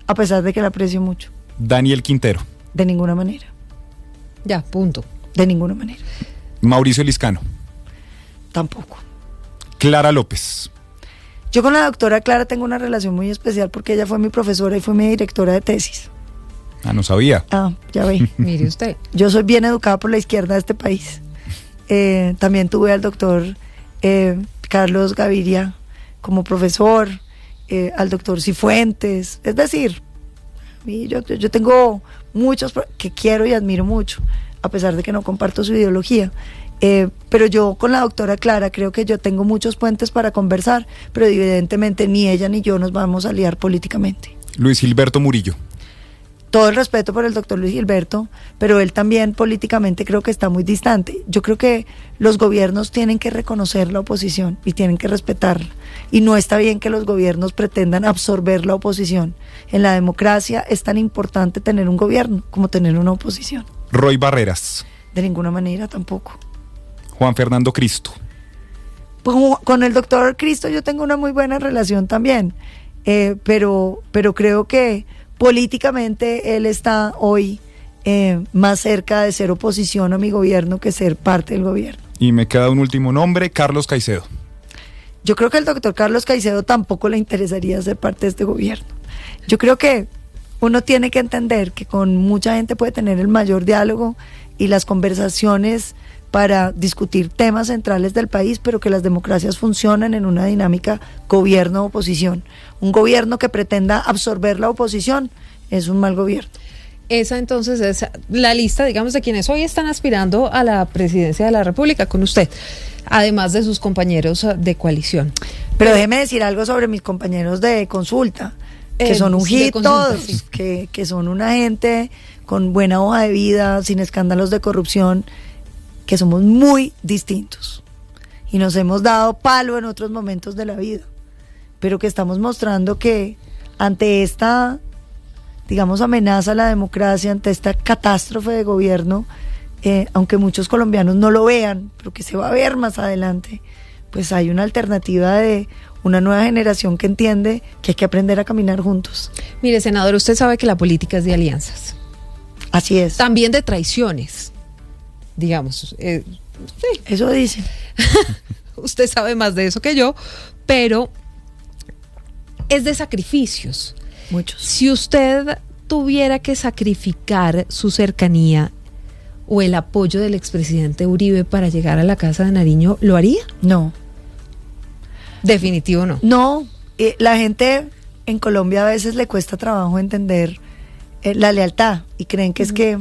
a pesar de que la aprecio mucho. Daniel Quintero. De ninguna manera. Ya, punto. De ninguna manera. Mauricio Liscano. Tampoco. Clara López. Yo con la doctora Clara tengo una relación muy especial porque ella fue mi profesora y fue mi directora de tesis. Ah, no sabía. Ah, ya ve. Mire usted. Yo soy bien educada por la izquierda de este país. También tuve al doctor Carlos Gaviria como profesor, al doctor Cifuentes. Es decir, yo tengo muchos que quiero y admiro mucho, a pesar de que no comparto su ideología. Pero yo con la doctora Clara creo que yo tengo muchos puentes para conversar, pero evidentemente ni ella ni yo nos vamos a liar políticamente. Luis Gilberto Murillo. Todo el respeto por el doctor Luis Gilberto, pero él también políticamente creo que está muy distante. Yo creo que los gobiernos tienen que reconocer la oposición y tienen que respetarla. Y no está bien que los gobiernos pretendan absorber la oposición. En la democracia es tan importante tener un gobierno como tener una oposición. Roy Barreras. De ninguna manera tampoco. Juan Fernando Cristo. Pues, con el doctor Cristo yo tengo una muy buena relación también, pero creo que políticamente él está hoy más cerca de ser oposición a mi gobierno que ser parte del gobierno. Y me queda un último nombre, Carlos Caicedo. Yo creo que al doctor Carlos Caicedo tampoco le interesaría ser parte de este gobierno. Yo creo que uno tiene que entender que con mucha gente puede tener el mayor diálogo y las conversaciones para discutir temas centrales del país, pero que las democracias funcionan en una dinámica gobierno-oposición. Un gobierno que pretenda absorber la oposición es un mal gobierno. Esa entonces es la lista, digamos, de quienes hoy están aspirando a la presidencia de la República con usted, además de sus compañeros de coalición. Pero déjeme decir algo sobre mis compañeros de consulta, que son un hit todos, sí. que son una gente con buena hoja de vida, sin escándalos de corrupción, que somos muy distintos y nos hemos dado palo en otros momentos de la vida, pero que estamos mostrando que ante esta, digamos, amenaza a la democracia, ante esta catástrofe de gobierno, aunque muchos colombianos no lo vean, pero que se va a ver más adelante, pues hay una alternativa de una nueva generación que entiende que hay que aprender a caminar juntos. Mire, senador, usted sabe que la política es de alianzas. Así es. También de traiciones. Digamos, sí. Eso dice. Usted sabe más de eso que yo, pero es de sacrificios. Muchos. Si usted tuviera que sacrificar su cercanía o el apoyo del expresidente Uribe para llegar a la Casa de Nariño, ¿lo haría? No. Definitivo no. No, la gente en Colombia a veces le cuesta trabajo entender la lealtad y creen que es que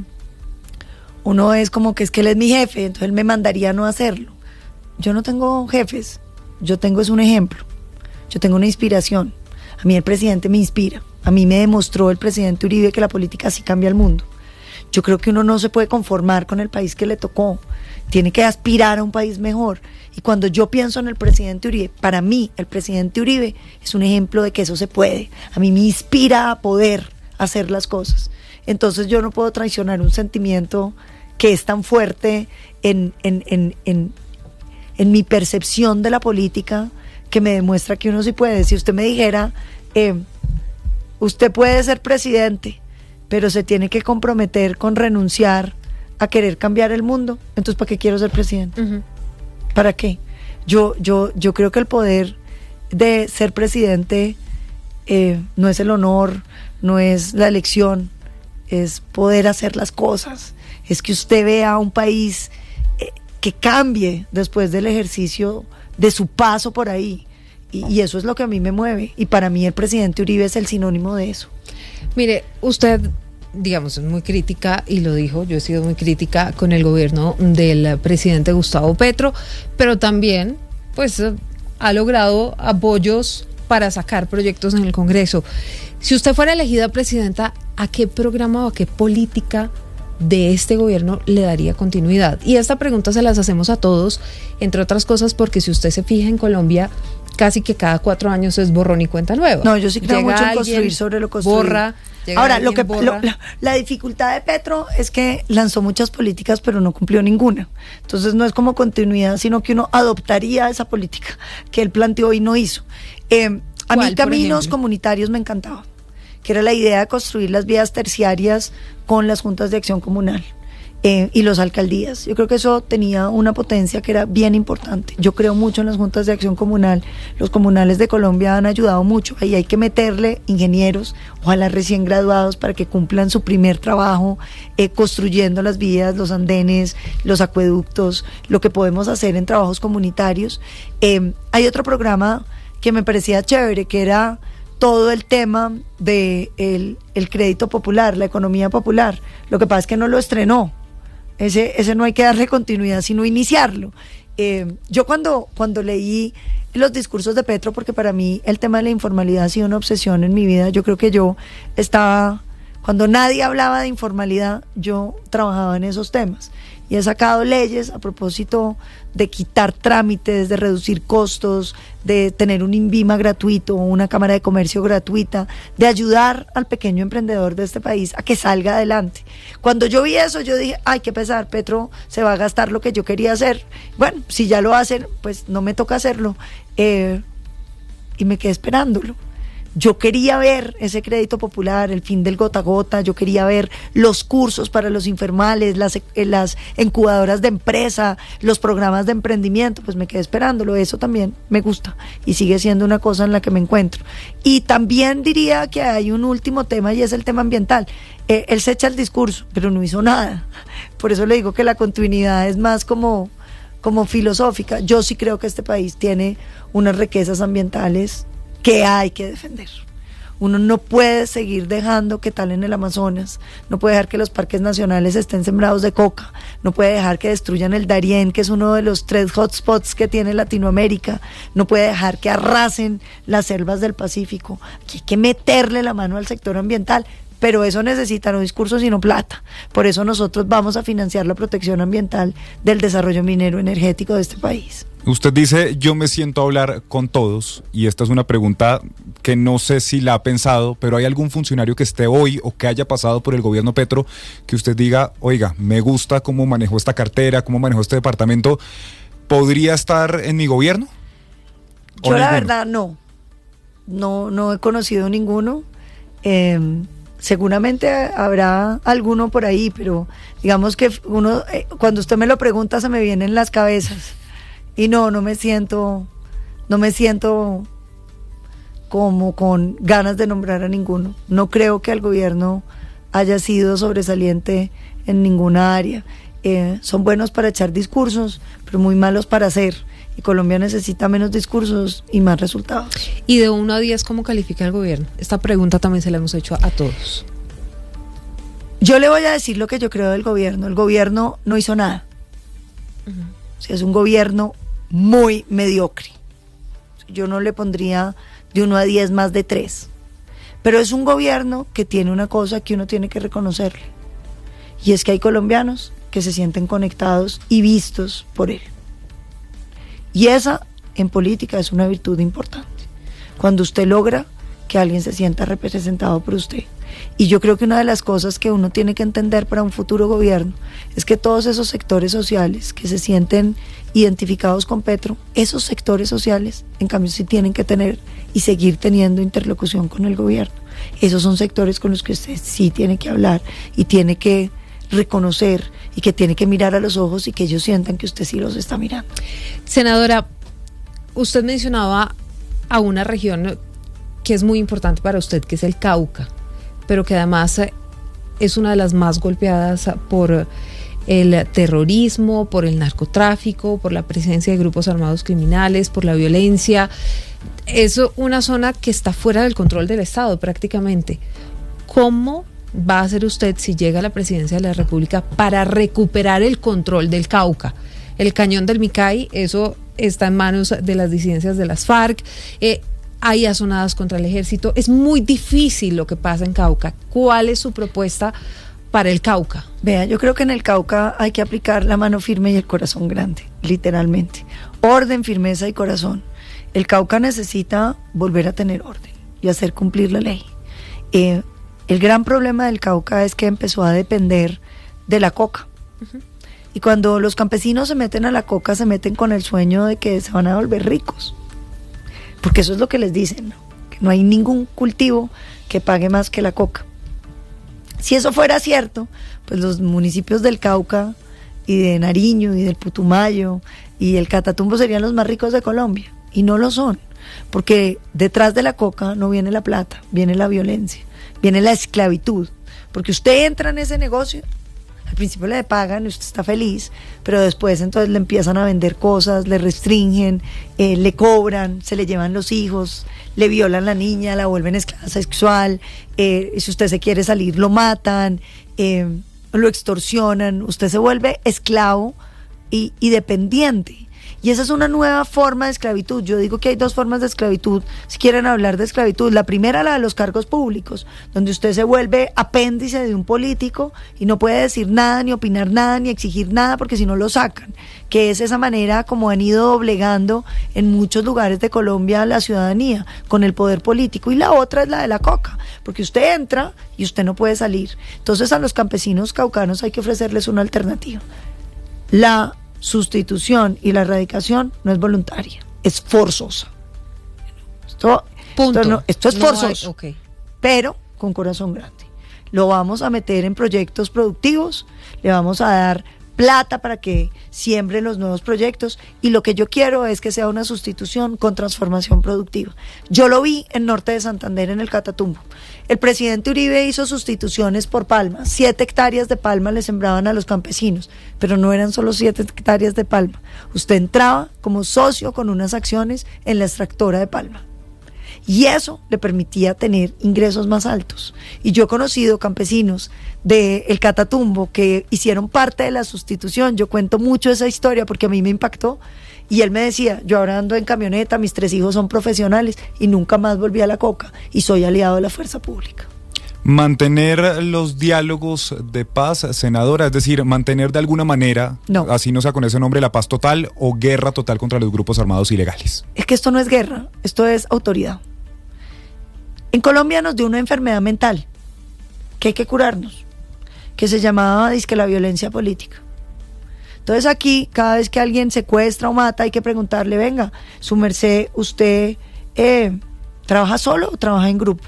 uno es como que es que él es mi jefe, entonces él me mandaría a no hacerlo. Yo no tengo jefes, yo tengo es un ejemplo, yo tengo una inspiración. A mí el presidente me inspira, a mí me demostró el presidente Uribe que la política sí cambia el mundo. Yo creo que uno no se puede conformar con el país que le tocó, tiene que aspirar a un país mejor. Y cuando yo pienso en el presidente Uribe, para mí el presidente Uribe es un ejemplo de que eso se puede. A mí me inspira a poder hacer las cosas. Entonces yo no puedo traicionar un sentimiento que es tan fuerte en mi percepción de la política, que me demuestra que uno sí puede. Si usted me dijera, usted puede ser presidente, pero se tiene que comprometer con renunciar a querer cambiar el mundo, entonces ¿para qué quiero ser presidente? Uh-huh. ¿Para qué? Yo creo que el poder de ser presidente no es el honor, no es la elección, es poder hacer las cosas. Es que usted vea un país que cambie después del ejercicio de su paso por ahí. Y eso es lo que a mí me mueve. Y para mí el presidente Uribe es el sinónimo de eso. Mire, usted, digamos, es muy crítica, y lo dijo, yo he sido muy crítica con el gobierno del presidente Gustavo Petro, pero también, pues, ha logrado apoyos para sacar proyectos en el Congreso. Si usted fuera elegida presidenta, ¿a qué programa o a qué política de este gobierno le daría continuidad? Y esta pregunta se las hacemos a todos, entre otras cosas porque si usted se fija en Colombia, casi que cada 4 años es borrón y cuenta nueva. No, yo sí creo Llega mucho en alguien, construir sobre lo construido. borra. Ahora, la dificultad de Petro es que lanzó muchas políticas, pero no cumplió ninguna. Entonces no es como continuidad, sino que uno adoptaría esa política que él planteó y no hizo. A mí caminos comunitarios me encantaba, que era la idea de construir las vías terciarias con las juntas de acción comunal. Y los alcaldías. Yo creo que eso tenía una potencia que era bien importante. Yo creo mucho en las juntas de acción comunal. Los comunales de Colombia han ayudado mucho. Ahí hay que meterle ingenieros, ojalá recién graduados, para que cumplan su primer trabajo, construyendo las vías, los andenes, los acueductos, lo que podemos hacer en trabajos comunitarios. Hay otro programa que me parecía chévere, que era todo el tema de el crédito popular, la economía popular. Lo que pasa es que no lo estrenó. Ese no hay que darle continuidad, sino iniciarlo. Yo cuando leí los discursos de Petro, porque para mí el tema de la informalidad ha sido una obsesión en mi vida, yo creo que yo estaba, cuando nadie hablaba de informalidad, yo trabajaba en esos temas. Y he sacado leyes a propósito de quitar trámites, de reducir costos, de tener un INVIMA gratuito, una cámara de comercio gratuita, de ayudar al pequeño emprendedor de este país a que salga adelante. Cuando yo vi eso, yo dije, ay, qué pesar, Petro se va a gastar lo que yo quería hacer. Bueno, si ya lo hacen, pues no me toca hacerlo. Y me quedé esperándolo. Yo quería ver ese crédito popular, el fin del gota a gota, yo quería ver los cursos para los informales, las incubadoras de empresa, los programas de emprendimiento, pues me quedé esperándolo. Eso también me gusta y sigue siendo una cosa en la que me encuentro. Y también diría que hay un último tema y es el tema ambiental. Él se echa el discurso, pero no hizo nada. Por eso le digo que la continuidad es más como filosófica. Yo sí creo que este país tiene unas riquezas ambientales que hay que defender. Uno no puede seguir dejando que talen el Amazonas, no puede dejar que los parques nacionales estén sembrados de coca, no puede dejar que destruyan el Darién, que es uno de los 3 hotspots que tiene Latinoamérica, no puede dejar que arrasen las selvas del Pacífico. Aquí hay que meterle la mano al sector ambiental, pero eso necesita no discursos sino plata. Por eso nosotros vamos a financiar la protección ambiental del desarrollo minero energético de este país. Usted dice, yo me siento a hablar con todos, y esta es una pregunta que no sé si la ha pensado, pero ¿hay algún funcionario que esté hoy o que haya pasado por el gobierno Petro que usted diga, oiga, me gusta cómo manejó esta cartera, cómo manejó este departamento, ¿podría estar en mi gobierno? Yo la verdad no he conocido ninguno. Seguramente habrá alguno por ahí, pero digamos que uno, cuando usted me lo pregunta, se me vienen las cabezas. Y no me siento como con ganas de nombrar a ninguno. No creo que el gobierno haya sido sobresaliente en ninguna área. Son buenos para echar discursos, pero muy malos para hacer. Y Colombia necesita menos discursos y más resultados. Y de 1 a 10, ¿cómo califica el gobierno? Esta pregunta también se la hemos hecho a todos. Yo le voy a decir lo que yo creo del gobierno. El gobierno no hizo nada. O sea, es un gobierno muy mediocre. Yo no le pondría de 1 a 10 más de 3. Pero es un gobierno que tiene una cosa que uno tiene que reconocerle. Y es que hay colombianos que se sienten conectados y vistos por él. Y esa, en política, es una virtud importante. Cuando usted logra que alguien se sienta representado por usted. Y yo creo que una de las cosas que uno tiene que entender para un futuro gobierno es que todos esos sectores sociales que se sienten identificados con Petro, esos sectores sociales, en cambio, sí tienen que tener y seguir teniendo interlocución con el gobierno. Esos son sectores con los que usted sí tiene que hablar y tiene que reconocer y que tiene que mirar a los ojos y que ellos sientan que usted sí los está mirando. Senadora, usted mencionaba a una región que es muy importante para usted, que es el Cauca, pero que además es una de las más golpeadas por el terrorismo, por el narcotráfico, por la presencia de grupos armados criminales, por la violencia. Es una zona que está fuera del control del Estado prácticamente. ¿Cómo va a hacer usted, si llega a la presidencia de la República, para recuperar el control del Cauca? El cañón del Micay, eso está en manos de las disidencias de las FARC. Hay azonadas contra el ejército. Es muy difícil lo que pasa en Cauca. ¿Cuál es su propuesta para el Cauca? Vea, yo creo que en el Cauca hay que aplicar la mano firme y el corazón grande, literalmente. Orden, firmeza y corazón. El Cauca necesita volver a tener orden y hacer cumplir la ley. El gran problema del Cauca es que empezó a depender de la coca. Uh-huh. Y cuando los campesinos se meten a la coca, se meten con el sueño de que se van a volver ricos. Porque eso es lo que les dicen, ¿no? Que no hay ningún cultivo que pague más que la coca. Si eso fuera cierto, pues los municipios del Cauca y de Nariño y del Putumayo y el Catatumbo serían los más ricos de Colombia. Y no lo son, porque detrás de la coca no viene la plata, viene la violencia, viene la esclavitud. Porque usted entra en ese negocio, al principio le pagan y usted está feliz, pero después entonces le empiezan a vender cosas, le restringen, le cobran, se le llevan los hijos, le violan a la niña, la vuelven esclava sexual, si usted se quiere salir lo matan, lo extorsionan, usted se vuelve esclavo y dependiente. Y esa es una nueva forma de esclavitud. Yo digo que hay dos formas de esclavitud, si quieren hablar de esclavitud. La primera, la de los cargos públicos, donde usted se vuelve apéndice de un político y no puede decir nada, ni opinar nada, ni exigir nada, porque si no lo sacan. Que es esa manera como han ido doblegando en muchos lugares de Colombia la ciudadanía, con el poder político. Y la otra es la de la coca, porque usted entra y usted no puede salir. Entonces a los campesinos caucanos hay que ofrecerles una alternativa. La sustitución y la erradicación no es voluntaria, es forzosa. Esto es forzoso, okay. Pero con corazón grande. Lo vamos a meter en proyectos productivos, le vamos a dar plata para que siembre los nuevos proyectos, y lo que yo quiero es que sea una sustitución con transformación productiva. Yo lo vi en Norte de Santander, en el Catatumbo. El presidente Uribe hizo sustituciones por palma. 7 hectáreas de palma le sembraban a los campesinos, pero no eran solo 7 hectáreas de palma. Usted entraba como socio con unas acciones en la extractora de palma. Y eso le permitía tener ingresos más altos. Y yo he conocido campesinos del Catatumbo que hicieron parte de la sustitución. Yo cuento mucho esa historia porque a mí me impactó. Y él me decía, yo ahora ando en camioneta, mis 3 hijos son profesionales y nunca más volví a la coca y soy aliado de la fuerza pública. Mantener los diálogos de paz, senadora, es decir, mantener de alguna manera, no, así no sea con ese nombre, la paz total o guerra total contra los grupos armados ilegales. Es que esto no es guerra, esto es autoridad. En Colombia nos dio una enfermedad mental que hay que curarnos, que se llamaba la violencia política. Entonces aquí, cada vez que alguien secuestra o mata, hay que preguntarle, venga, su merced, ¿usted trabaja solo o trabaja en grupo?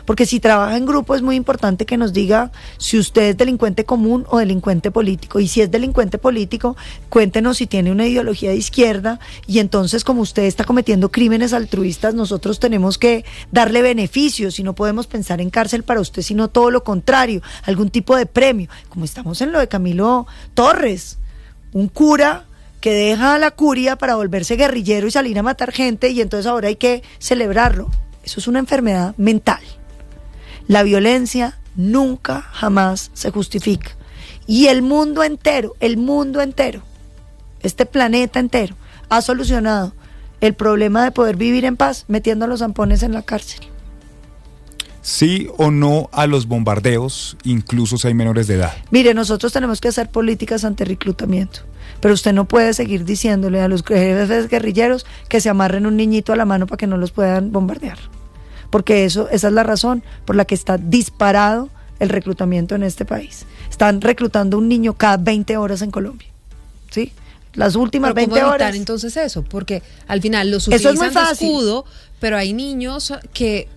Porque si trabaja en grupo es muy importante que nos diga si usted es delincuente común o delincuente político. Y si es delincuente político, cuéntenos si tiene una ideología de izquierda, y entonces como usted está cometiendo crímenes altruistas, nosotros tenemos que darle beneficios y no podemos pensar en cárcel para usted, sino todo lo contrario, algún tipo de premio, como estamos en lo de Camilo Torres, un cura que deja la curia para volverse guerrillero y salir a matar gente, y entonces ahora hay que celebrarlo. Eso es una enfermedad mental. La violencia nunca, jamás se justifica. Y el mundo entero, este planeta entero, ha solucionado el problema de poder vivir en paz metiendo a los zampones en la cárcel. ¿Sí o no a los bombardeos, incluso si hay menores de edad? Mire, nosotros tenemos que hacer políticas antirreclutamiento, pero usted no puede seguir diciéndole a los jefes guerrilleros que se amarren un niñito a la mano para que no los puedan bombardear, porque esa es la razón por la que está disparado el reclutamiento en este país. Están reclutando un niño cada 20 horas en Colombia, ¿sí? Las últimas 20 horas. ¿Cómo evitar entonces eso? Porque al final los utilizan de escudo, pero hay niños que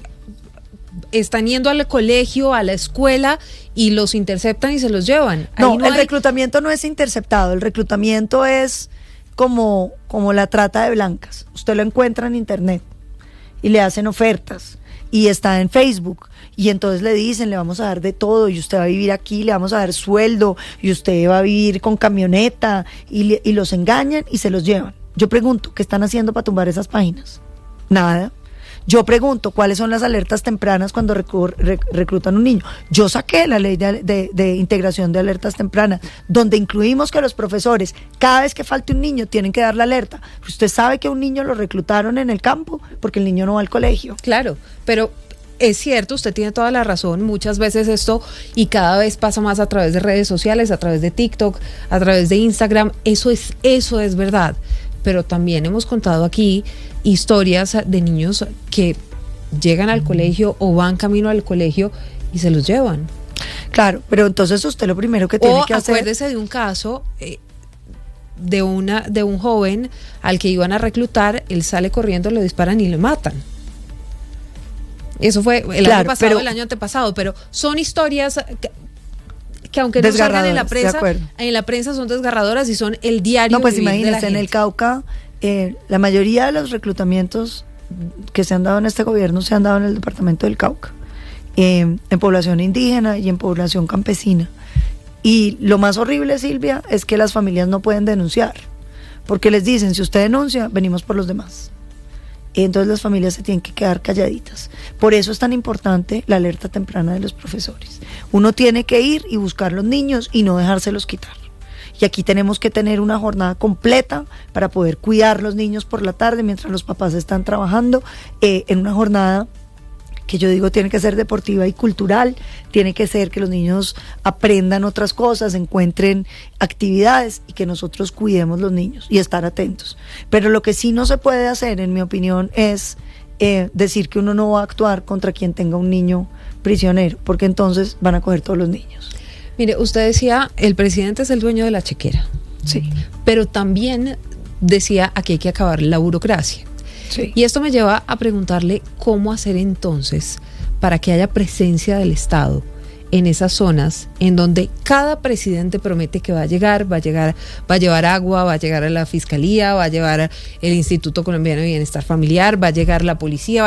están yendo al colegio, a la escuela, y los interceptan y se los llevan. No, el reclutamiento no es interceptado, el reclutamiento es como la trata de blancas. Usted lo encuentra en internet y le hacen ofertas y está en Facebook, y entonces le dicen, le vamos a dar de todo, y usted va a vivir aquí, le vamos a dar sueldo, y usted va a vivir con camioneta, y los engañan y se los llevan. Yo pregunto, ¿qué están haciendo para tumbar esas páginas? Nada. Yo pregunto, ¿cuáles son las alertas tempranas cuando reclutan un niño? Yo saqué la ley de integración de alertas tempranas, donde incluimos que los profesores, cada vez que falte un niño, tienen que dar la alerta. Usted sabe que un niño lo reclutaron en el campo porque el niño no va al colegio. Claro, pero es cierto, usted tiene toda la razón. Muchas veces esto, y cada vez pasa más a través de redes sociales, a través de TikTok, a través de Instagram, eso es verdad. pero también hemos contado aquí historias de niños que llegan al colegio o van camino al colegio y se los llevan. Claro, pero entonces usted lo primero que tiene que hacer... Acuérdese de un caso de un joven al que iban a reclutar, él sale corriendo, lo disparan y le matan. Eso fue el año pasado, el año antepasado, pero son historias que aunque no salgan en la prensa son desgarradoras y son el diario. No, pues vivir imagínese, en el Cauca, la mayoría de los reclutamientos que se han dado en este gobierno se han dado en el departamento del Cauca, en población indígena y en población campesina. Y lo más horrible, Silvia, es que las familias no pueden denunciar, porque les dicen, si usted denuncia, venimos por los demás. Entonces las familias se tienen que quedar calladitas. Por eso es tan importante la alerta temprana de los profesores. Uno tiene que ir y buscar los niños y no dejárselos quitar. Y aquí tenemos que tener una jornada completa para poder cuidar los niños por la tarde mientras los papás están trabajando, en una jornada que yo digo tiene que ser deportiva y cultural, tiene que ser que los niños aprendan otras cosas, encuentren actividades y que nosotros cuidemos los niños y estar atentos. Pero lo que sí no se puede hacer, en mi opinión, es decir que uno no va a actuar contra quien tenga un niño prisionero, porque entonces van a coger todos los niños. Mire, usted decía, el presidente es el dueño de la chequera. Sí. Pero también decía, aquí hay que acabar la burocracia. Sí. Y esto me lleva a preguntarle cómo hacer entonces para que haya presencia del Estado en esas zonas en donde cada presidente promete que va a llevar agua, va a llegar a la fiscalía, va a llevar el Instituto Colombiano de Bienestar Familiar, va a llegar la policía,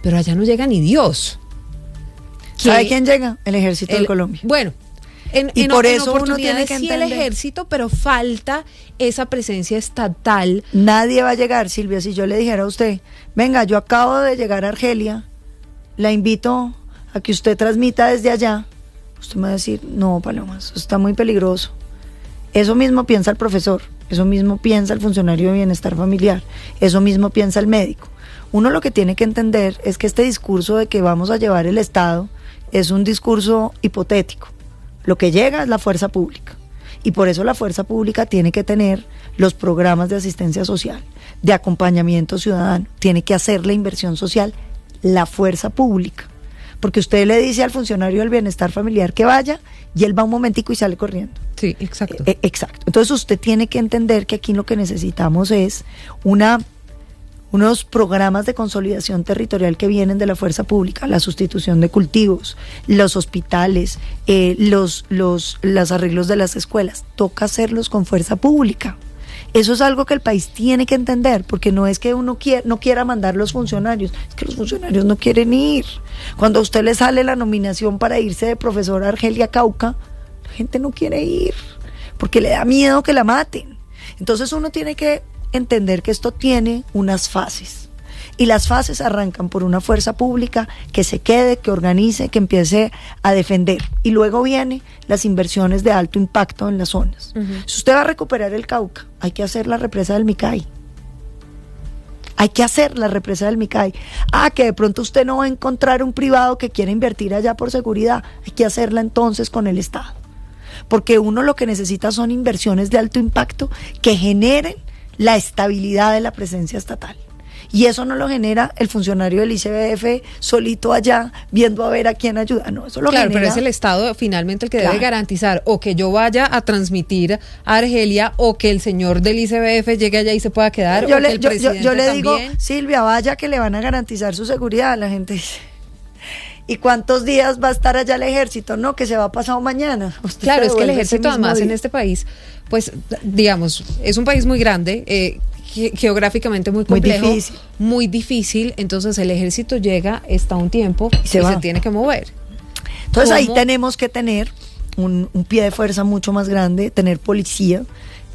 pero allá no llega ni Dios. ¿Sabe quién llega? El Ejército de Colombia. Bueno, y por eso uno tiene que entender. Sí, el ejército, pero falta esa presencia estatal. Nadie va a llegar, Silvia. Si yo le dijera a usted, venga, yo acabo de llegar a Argelia, la invito a que usted transmita desde allá, usted me va a decir, no, Paloma, eso está muy peligroso. Eso mismo piensa el profesor, eso mismo piensa el funcionario de bienestar familiar, eso mismo piensa el médico. Uno lo que tiene que entender es que este discurso de que vamos a llevar el Estado es un discurso hipotético. Lo que llega es la fuerza pública, y por eso la fuerza pública tiene que tener los programas de asistencia social, de acompañamiento ciudadano, tiene que hacer la inversión social, la fuerza pública, porque usted le dice al funcionario del bienestar familiar que vaya, y él va un momentico y sale corriendo. Sí, exacto. Exacto. Entonces usted tiene que entender que aquí lo que necesitamos es unos programas de consolidación territorial que vienen de la fuerza pública, la sustitución de cultivos, los hospitales, los arreglos de las escuelas. Toca hacerlos con fuerza pública. Eso es algo que el país tiene que entender, porque no es que uno no quiera mandar los funcionarios, es que los funcionarios no quieren ir. Cuando a usted le sale la nominación para irse de profesora a Argelia Cauca, la gente no quiere ir, porque le da miedo que la maten. Entonces uno tiene que entender que esto tiene unas fases, y las fases arrancan por una fuerza pública que se quede, que organice, que empiece a defender, y luego vienen las inversiones de alto impacto en las zonas. Si usted va a recuperar el Cauca, hay que hacer la represa del Micay. Que de pronto usted no va a encontrar un privado que quiera invertir allá por seguridad, hay que hacerla entonces con el Estado, porque uno lo que necesita son inversiones de alto impacto que generen la estabilidad de la presencia estatal. Y eso no lo genera el funcionario del ICBF solito allá, viendo a ver a quién ayuda. No, eso lo genera. Pero es el Estado finalmente el que debe garantizar o que yo vaya a transmitir a Argelia, o que el señor del ICBF llegue allá y se pueda quedar. Yo le digo, Silvia, vaya que le van a garantizar su seguridad. La gente dice, ¿y cuántos días va a estar allá el ejército? No, que se va pasado mañana. Claro, es que el ejército además en este país, pues digamos, es un país muy grande, geográficamente muy complejo, muy difícil. Entonces el ejército llega, está un tiempo y se tiene que mover. Entonces ahí tenemos que tener un pie de fuerza mucho más grande, tener policía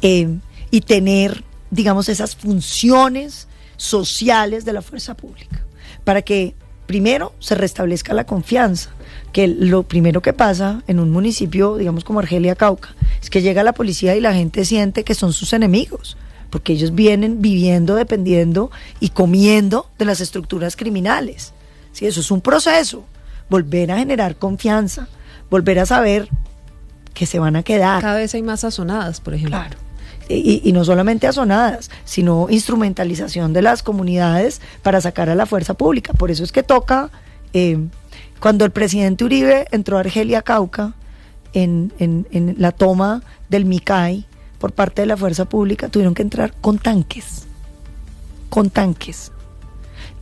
y tener, digamos, esas funciones sociales de la fuerza pública, para que primero se restablezca la confianza. Que lo primero que pasa en un municipio, digamos como Argelia Cauca, es que llega la policía y la gente siente que son sus enemigos, porque ellos vienen viviendo, dependiendo y comiendo de las estructuras criminales. Sí, eso es un proceso, volver a generar confianza, volver a saber que se van a quedar. Cada vez hay más sazonadas, por ejemplo. Claro, y no solamente azonadas, sino instrumentalización de las comunidades para sacar a la fuerza pública. Por eso es que toca, cuando el presidente Uribe entró a Argelia, Cauca, en la toma del Micay por parte de la fuerza pública, tuvieron que entrar con tanques.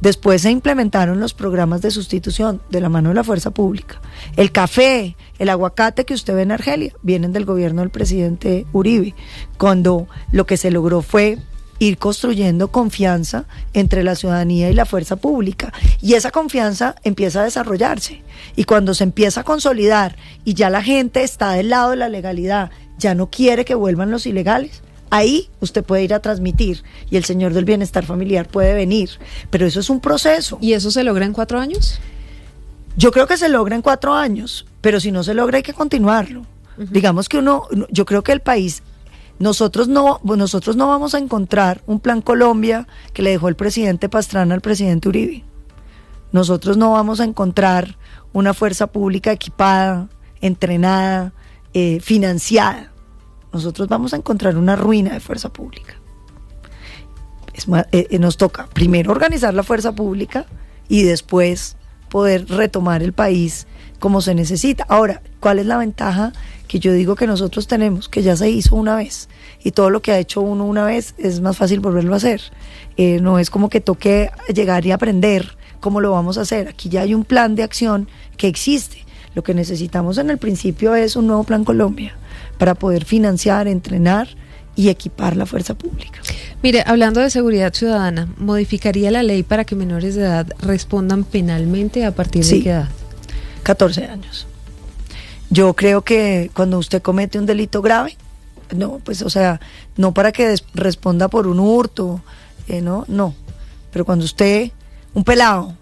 Después se implementaron los programas de sustitución de la mano de la fuerza pública. El café, el aguacate que usted ve en Argelia vienen del gobierno del presidente Uribe, cuando lo que se logró fue ir construyendo confianza entre la ciudadanía y la fuerza pública, y esa confianza empieza a desarrollarse, y cuando se empieza a consolidar y ya la gente está del lado de la legalidad, ya no quiere que vuelvan los ilegales, ahí usted puede ir a transmitir y el señor del bienestar familiar puede venir, pero eso es un proceso. ¿Y eso se logra en 4 años? Yo creo que se logra en 4 años, pero si no se logra hay que continuarlo. Digamos que yo creo que el país, nosotros no vamos a encontrar un plan Colombia que le dejó el presidente Pastrana al presidente Uribe. Nosotros no vamos a encontrar una fuerza pública equipada, entrenada, financiada. Nosotros vamos a encontrar una ruina de fuerza pública. Nos toca primero organizar la fuerza pública y después poder retomar el país como se necesita. Ahora, ¿cuál es la ventaja que yo digo que nosotros tenemos? Que ya se hizo una vez, y todo lo que ha hecho uno una vez es más fácil volverlo a hacer. No es como que toque llegar y aprender cómo lo vamos a hacer. Aquí ya hay un plan de acción que existe. Lo que necesitamos en el principio es un nuevo plan Colombia para poder financiar, entrenar y equipar la fuerza pública. Mire, hablando de seguridad ciudadana, ¿modificaría la ley para que menores de edad respondan penalmente a partir de qué edad? 14 años. Yo creo que cuando usted comete un delito grave, no para que responda por un hurto, no. Pero cuando usted, un pelado,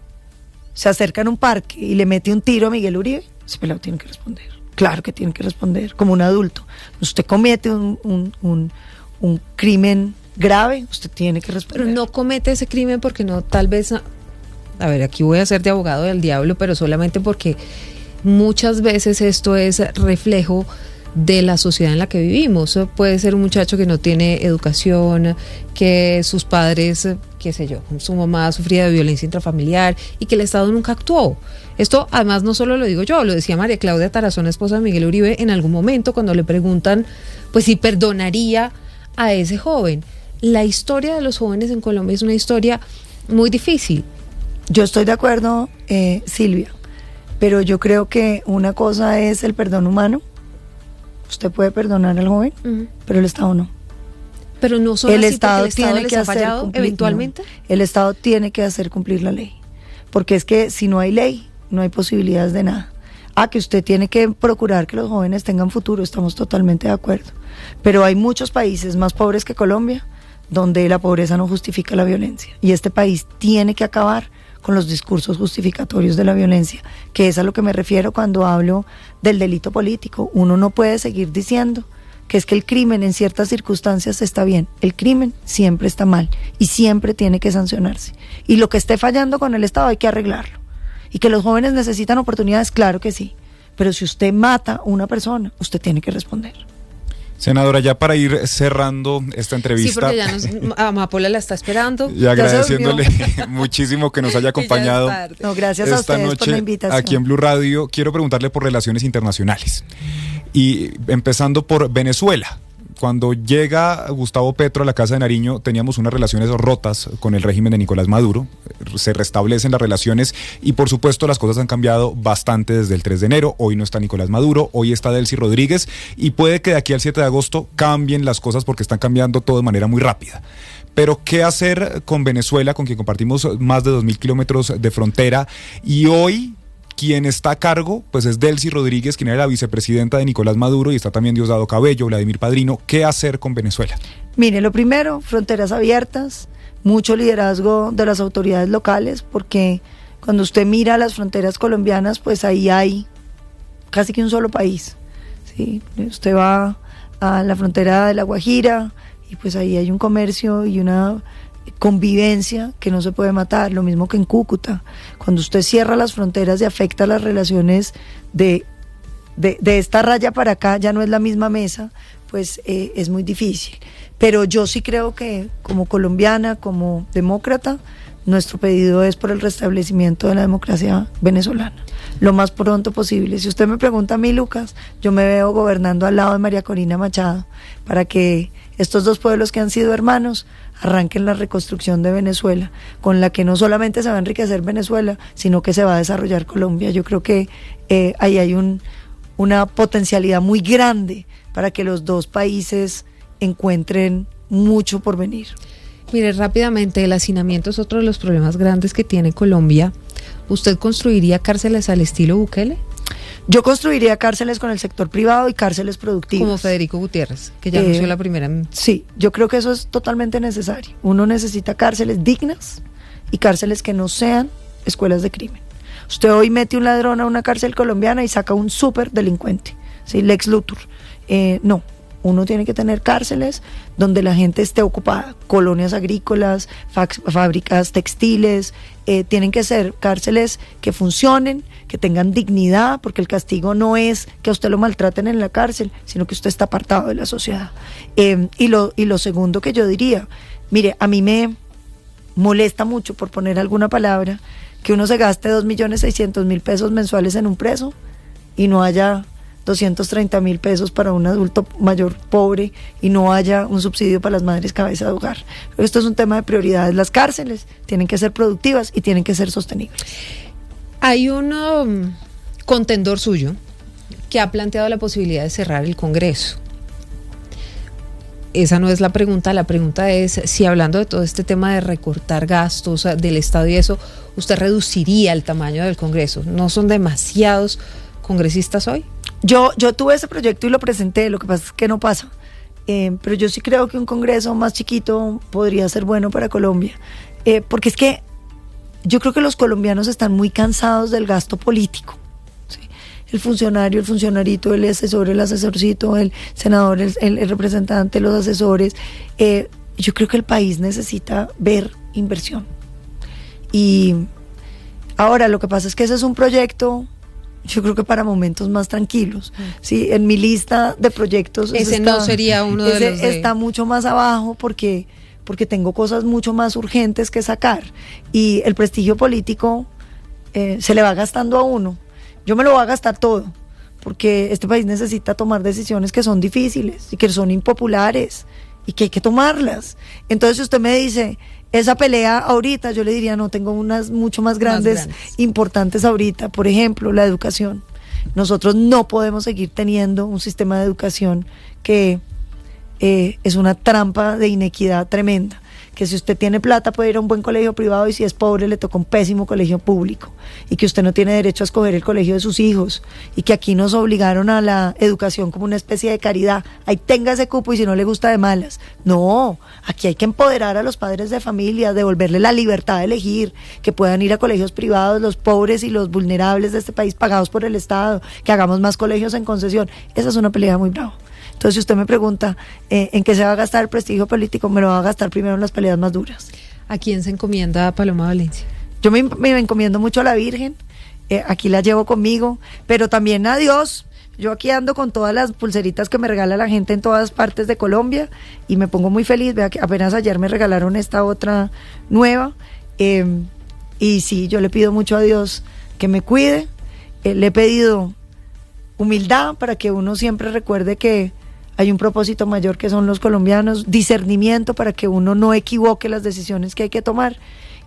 se acerca en un parque y le mete un tiro a Miguel Uribe, ese pelado tiene que responder. Claro que tiene que responder, como un adulto. Usted comete un crimen grave, usted tiene que responder. Pero no comete ese crimen porque no, tal vez, a ver, aquí voy a ser de abogado del diablo, pero solamente porque muchas veces esto es reflejo de la sociedad en la que vivimos. Puede ser un muchacho que no tiene educación, que sus padres, qué sé yo, su mamá sufría de violencia intrafamiliar y que el Estado nunca actuó. Esto además no solo lo digo yo, lo decía María Claudia Tarazona, esposa de Miguel Uribe, en algún momento cuando le preguntan pues si perdonaría a ese joven. La historia de los jóvenes en Colombia es una historia muy difícil. Yo estoy de acuerdo, Silvia, pero yo creo que una cosa es el perdón humano. Usted puede perdonar al joven, pero el Estado no. Pero no solo el así Estado porque el Estado tiene les que ha hacer fallado cumplir, eventualmente. No. El Estado tiene que hacer cumplir la ley, porque es que si no hay ley, no hay posibilidades de nada. Que usted tiene que procurar que los jóvenes tengan futuro, estamos totalmente de acuerdo. Pero hay muchos países más pobres que Colombia, donde la pobreza no justifica la violencia. Y este país tiene que acabar con los discursos justificatorios de la violencia, que es a lo que me refiero cuando hablo del delito político. Uno no puede seguir diciendo que es que el crimen en ciertas circunstancias está bien. El crimen siempre está mal y siempre tiene que sancionarse. Y lo que esté fallando con el Estado hay que arreglarlo. Y que los jóvenes necesitan oportunidades, claro que sí. Pero si usted mata a una persona, usted tiene que responder. Senadora, ya para ir cerrando esta entrevista. Sí, porque ya Amapola la está esperando. Y agradeciéndole muchísimo que nos haya acompañado gracias a ustedes noche por la invitación. Aquí en Blue Radio. Quiero preguntarle por relaciones internacionales. Y empezando por Venezuela. Cuando llega Gustavo Petro a la Casa de Nariño, teníamos unas relaciones rotas con el régimen de Nicolás Maduro. Se restablecen las relaciones y, por supuesto, las cosas han cambiado bastante desde el 3 de enero. Hoy no está Nicolás Maduro, hoy está Delcy Rodríguez y puede que de aquí al 7 de agosto cambien las cosas porque están cambiando todo de manera muy rápida. Pero, ¿qué hacer con Venezuela, con quien compartimos más de 2.000 kilómetros de frontera? Y hoy, quien está a cargo, pues es Delcy Rodríguez, quien era la vicepresidenta de Nicolás Maduro, y está también Diosdado Cabello, Vladimir Padrino. ¿Qué hacer con Venezuela? Mire, lo primero, fronteras abiertas, mucho liderazgo de las autoridades locales, porque cuando usted mira las fronteras colombianas, pues ahí hay casi que un solo país, ¿sí? Usted va a la frontera de La Guajira y pues ahí hay un comercio y una convivencia que no se puede matar, lo mismo que en Cúcuta. Cuando usted cierra las fronteras y afecta las relaciones de esta raya para acá, ya no es la misma mesa, pues es muy difícil. Pero yo sí creo que como colombiana, como demócrata, nuestro pedido es por el restablecimiento de la democracia venezolana, lo más pronto posible. Si usted me pregunta a mí, Lucas, yo me veo gobernando al lado de María Corina Machado para que estos dos pueblos que han sido hermanos arranquen la reconstrucción de Venezuela, con la que no solamente se va a enriquecer Venezuela, sino que se va a desarrollar Colombia. Yo creo que ahí hay una potencialidad muy grande para que los dos países encuentren mucho por venir. Mire, rápidamente, el hacinamiento es otro de los problemas grandes que tiene Colombia. ¿Usted construiría cárceles al estilo Bukele? Yo construiría cárceles con el sector privado y cárceles productivas. Como Federico Gutiérrez, que ya anunció la primera. Sí, yo creo que eso es totalmente necesario. Uno necesita cárceles dignas y cárceles que no sean escuelas de crimen. Usted hoy mete un ladrón a una cárcel colombiana y saca un súper delincuente, ¿sí? Lex Luthor. No. Uno tiene que tener cárceles donde la gente esté ocupada, colonias agrícolas, fábricas textiles, tienen que ser cárceles que funcionen, que tengan dignidad, porque el castigo no es que a usted lo maltraten en la cárcel, sino que usted está apartado de la sociedad. Y lo segundo que yo diría, mire, a mí me molesta mucho, por poner alguna palabra, que uno se gaste 2.600.000 pesos mensuales en un preso y no haya 230.000 pesos para un adulto mayor pobre y no haya un subsidio para las madres cabeza de hogar. Esto es un tema de prioridades. Las cárceles tienen que ser productivas y tienen que ser sostenibles. Hay un contendor suyo que ha planteado la posibilidad de cerrar el Congreso. Esa no es la pregunta es si, hablando de todo este tema de recortar gastos del Estado y eso, usted reduciría el tamaño del Congreso. ¿No son demasiados congresistas hoy? Yo tuve ese proyecto y lo presenté, lo que pasa es que no pasa. Pero yo sí creo que un Congreso más chiquito podría ser bueno para Colombia. Porque es que yo creo que los colombianos están muy cansados del gasto político. ¿Sí? El funcionario, el funcionarito, el asesor, el asesorcito, el senador, el representante, los asesores. Yo creo que el país necesita ver inversión. Y ahora lo que pasa es que ese es un proyecto, yo creo que para momentos más tranquilos. Sí, en mi lista de proyectos ese no sería uno de los está mucho más abajo porque tengo cosas mucho más urgentes que sacar y el prestigio político se le va gastando a uno. Yo me lo voy a gastar todo porque este país necesita tomar decisiones que son difíciles y que son impopulares y que hay que tomarlas. Entonces, si usted me dice esa pelea ahorita, yo le diría no, tengo unas mucho más grandes, importantes ahorita. Por ejemplo, la educación. Nosotros no podemos seguir teniendo un sistema de educación que es una trampa de inequidad tremenda. Que si usted tiene plata puede ir a un buen colegio privado y si es pobre le toca un pésimo colegio público. Y que usted no tiene derecho a escoger el colegio de sus hijos. Y que aquí nos obligaron a la educación como una especie de caridad. Ahí tenga ese cupo y si no le gusta de malas. No, aquí hay que empoderar a los padres de familia, devolverle la libertad de elegir, que puedan ir a colegios privados los pobres y los vulnerables de este país pagados por el Estado, que hagamos más colegios en concesión. Esa es una pelea muy brava. Entonces, si usted me pregunta en qué se va a gastar el prestigio político, me lo va a gastar primero en las peleas más duras. ¿A quién se encomienda Paloma Valencia? Yo me encomiendo mucho a la Virgen, aquí la llevo conmigo, pero también a Dios. Yo aquí ando con todas las pulseritas que me regala la gente en todas partes de Colombia y me pongo muy feliz. Vea que apenas ayer me regalaron esta otra nueva y sí, yo le pido mucho a Dios que me cuide. Le he pedido humildad para que uno siempre recuerde que hay un propósito mayor que son los colombianos, discernimiento para que uno no equivoque las decisiones que hay que tomar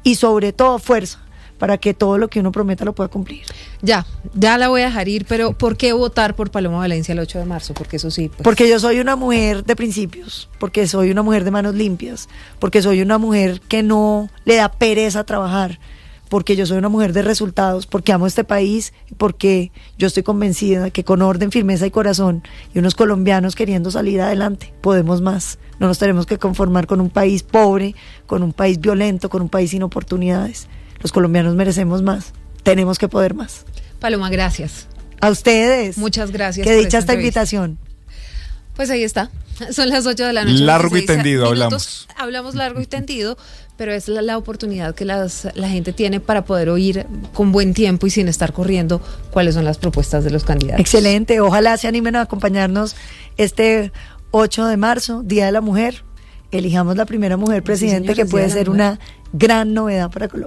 y sobre todo fuerza para que todo lo que uno prometa lo pueda cumplir. Ya la voy a dejar ir, pero ¿por qué votar por Paloma Valencia el 8 de marzo? Porque eso sí. Pues. Porque yo soy una mujer de principios, porque soy una mujer de manos limpias, porque soy una mujer que no le da pereza trabajar, porque yo soy una mujer de resultados, porque amo este país, porque yo estoy convencida que con orden, firmeza y corazón y unos colombianos queriendo salir adelante, podemos más. No nos tenemos que conformar con un país pobre, con un país violento, con un país sin oportunidades. Los colombianos merecemos más, tenemos que poder más. Paloma, gracias. A ustedes. Muchas gracias. Que dicha esta invitación. Pues ahí está, son las 8 de la noche. Largo y tendido hablamos. Hablamos largo y tendido, pero es la oportunidad que la gente tiene para poder oír con buen tiempo y sin estar corriendo cuáles son las propuestas de los candidatos. Excelente, ojalá se animen a acompañarnos este 8 de marzo, Día de la Mujer. elijamos la primera mujer presidente, señores, que puede Día de la ser Mujer. una gran novedad para Colombia.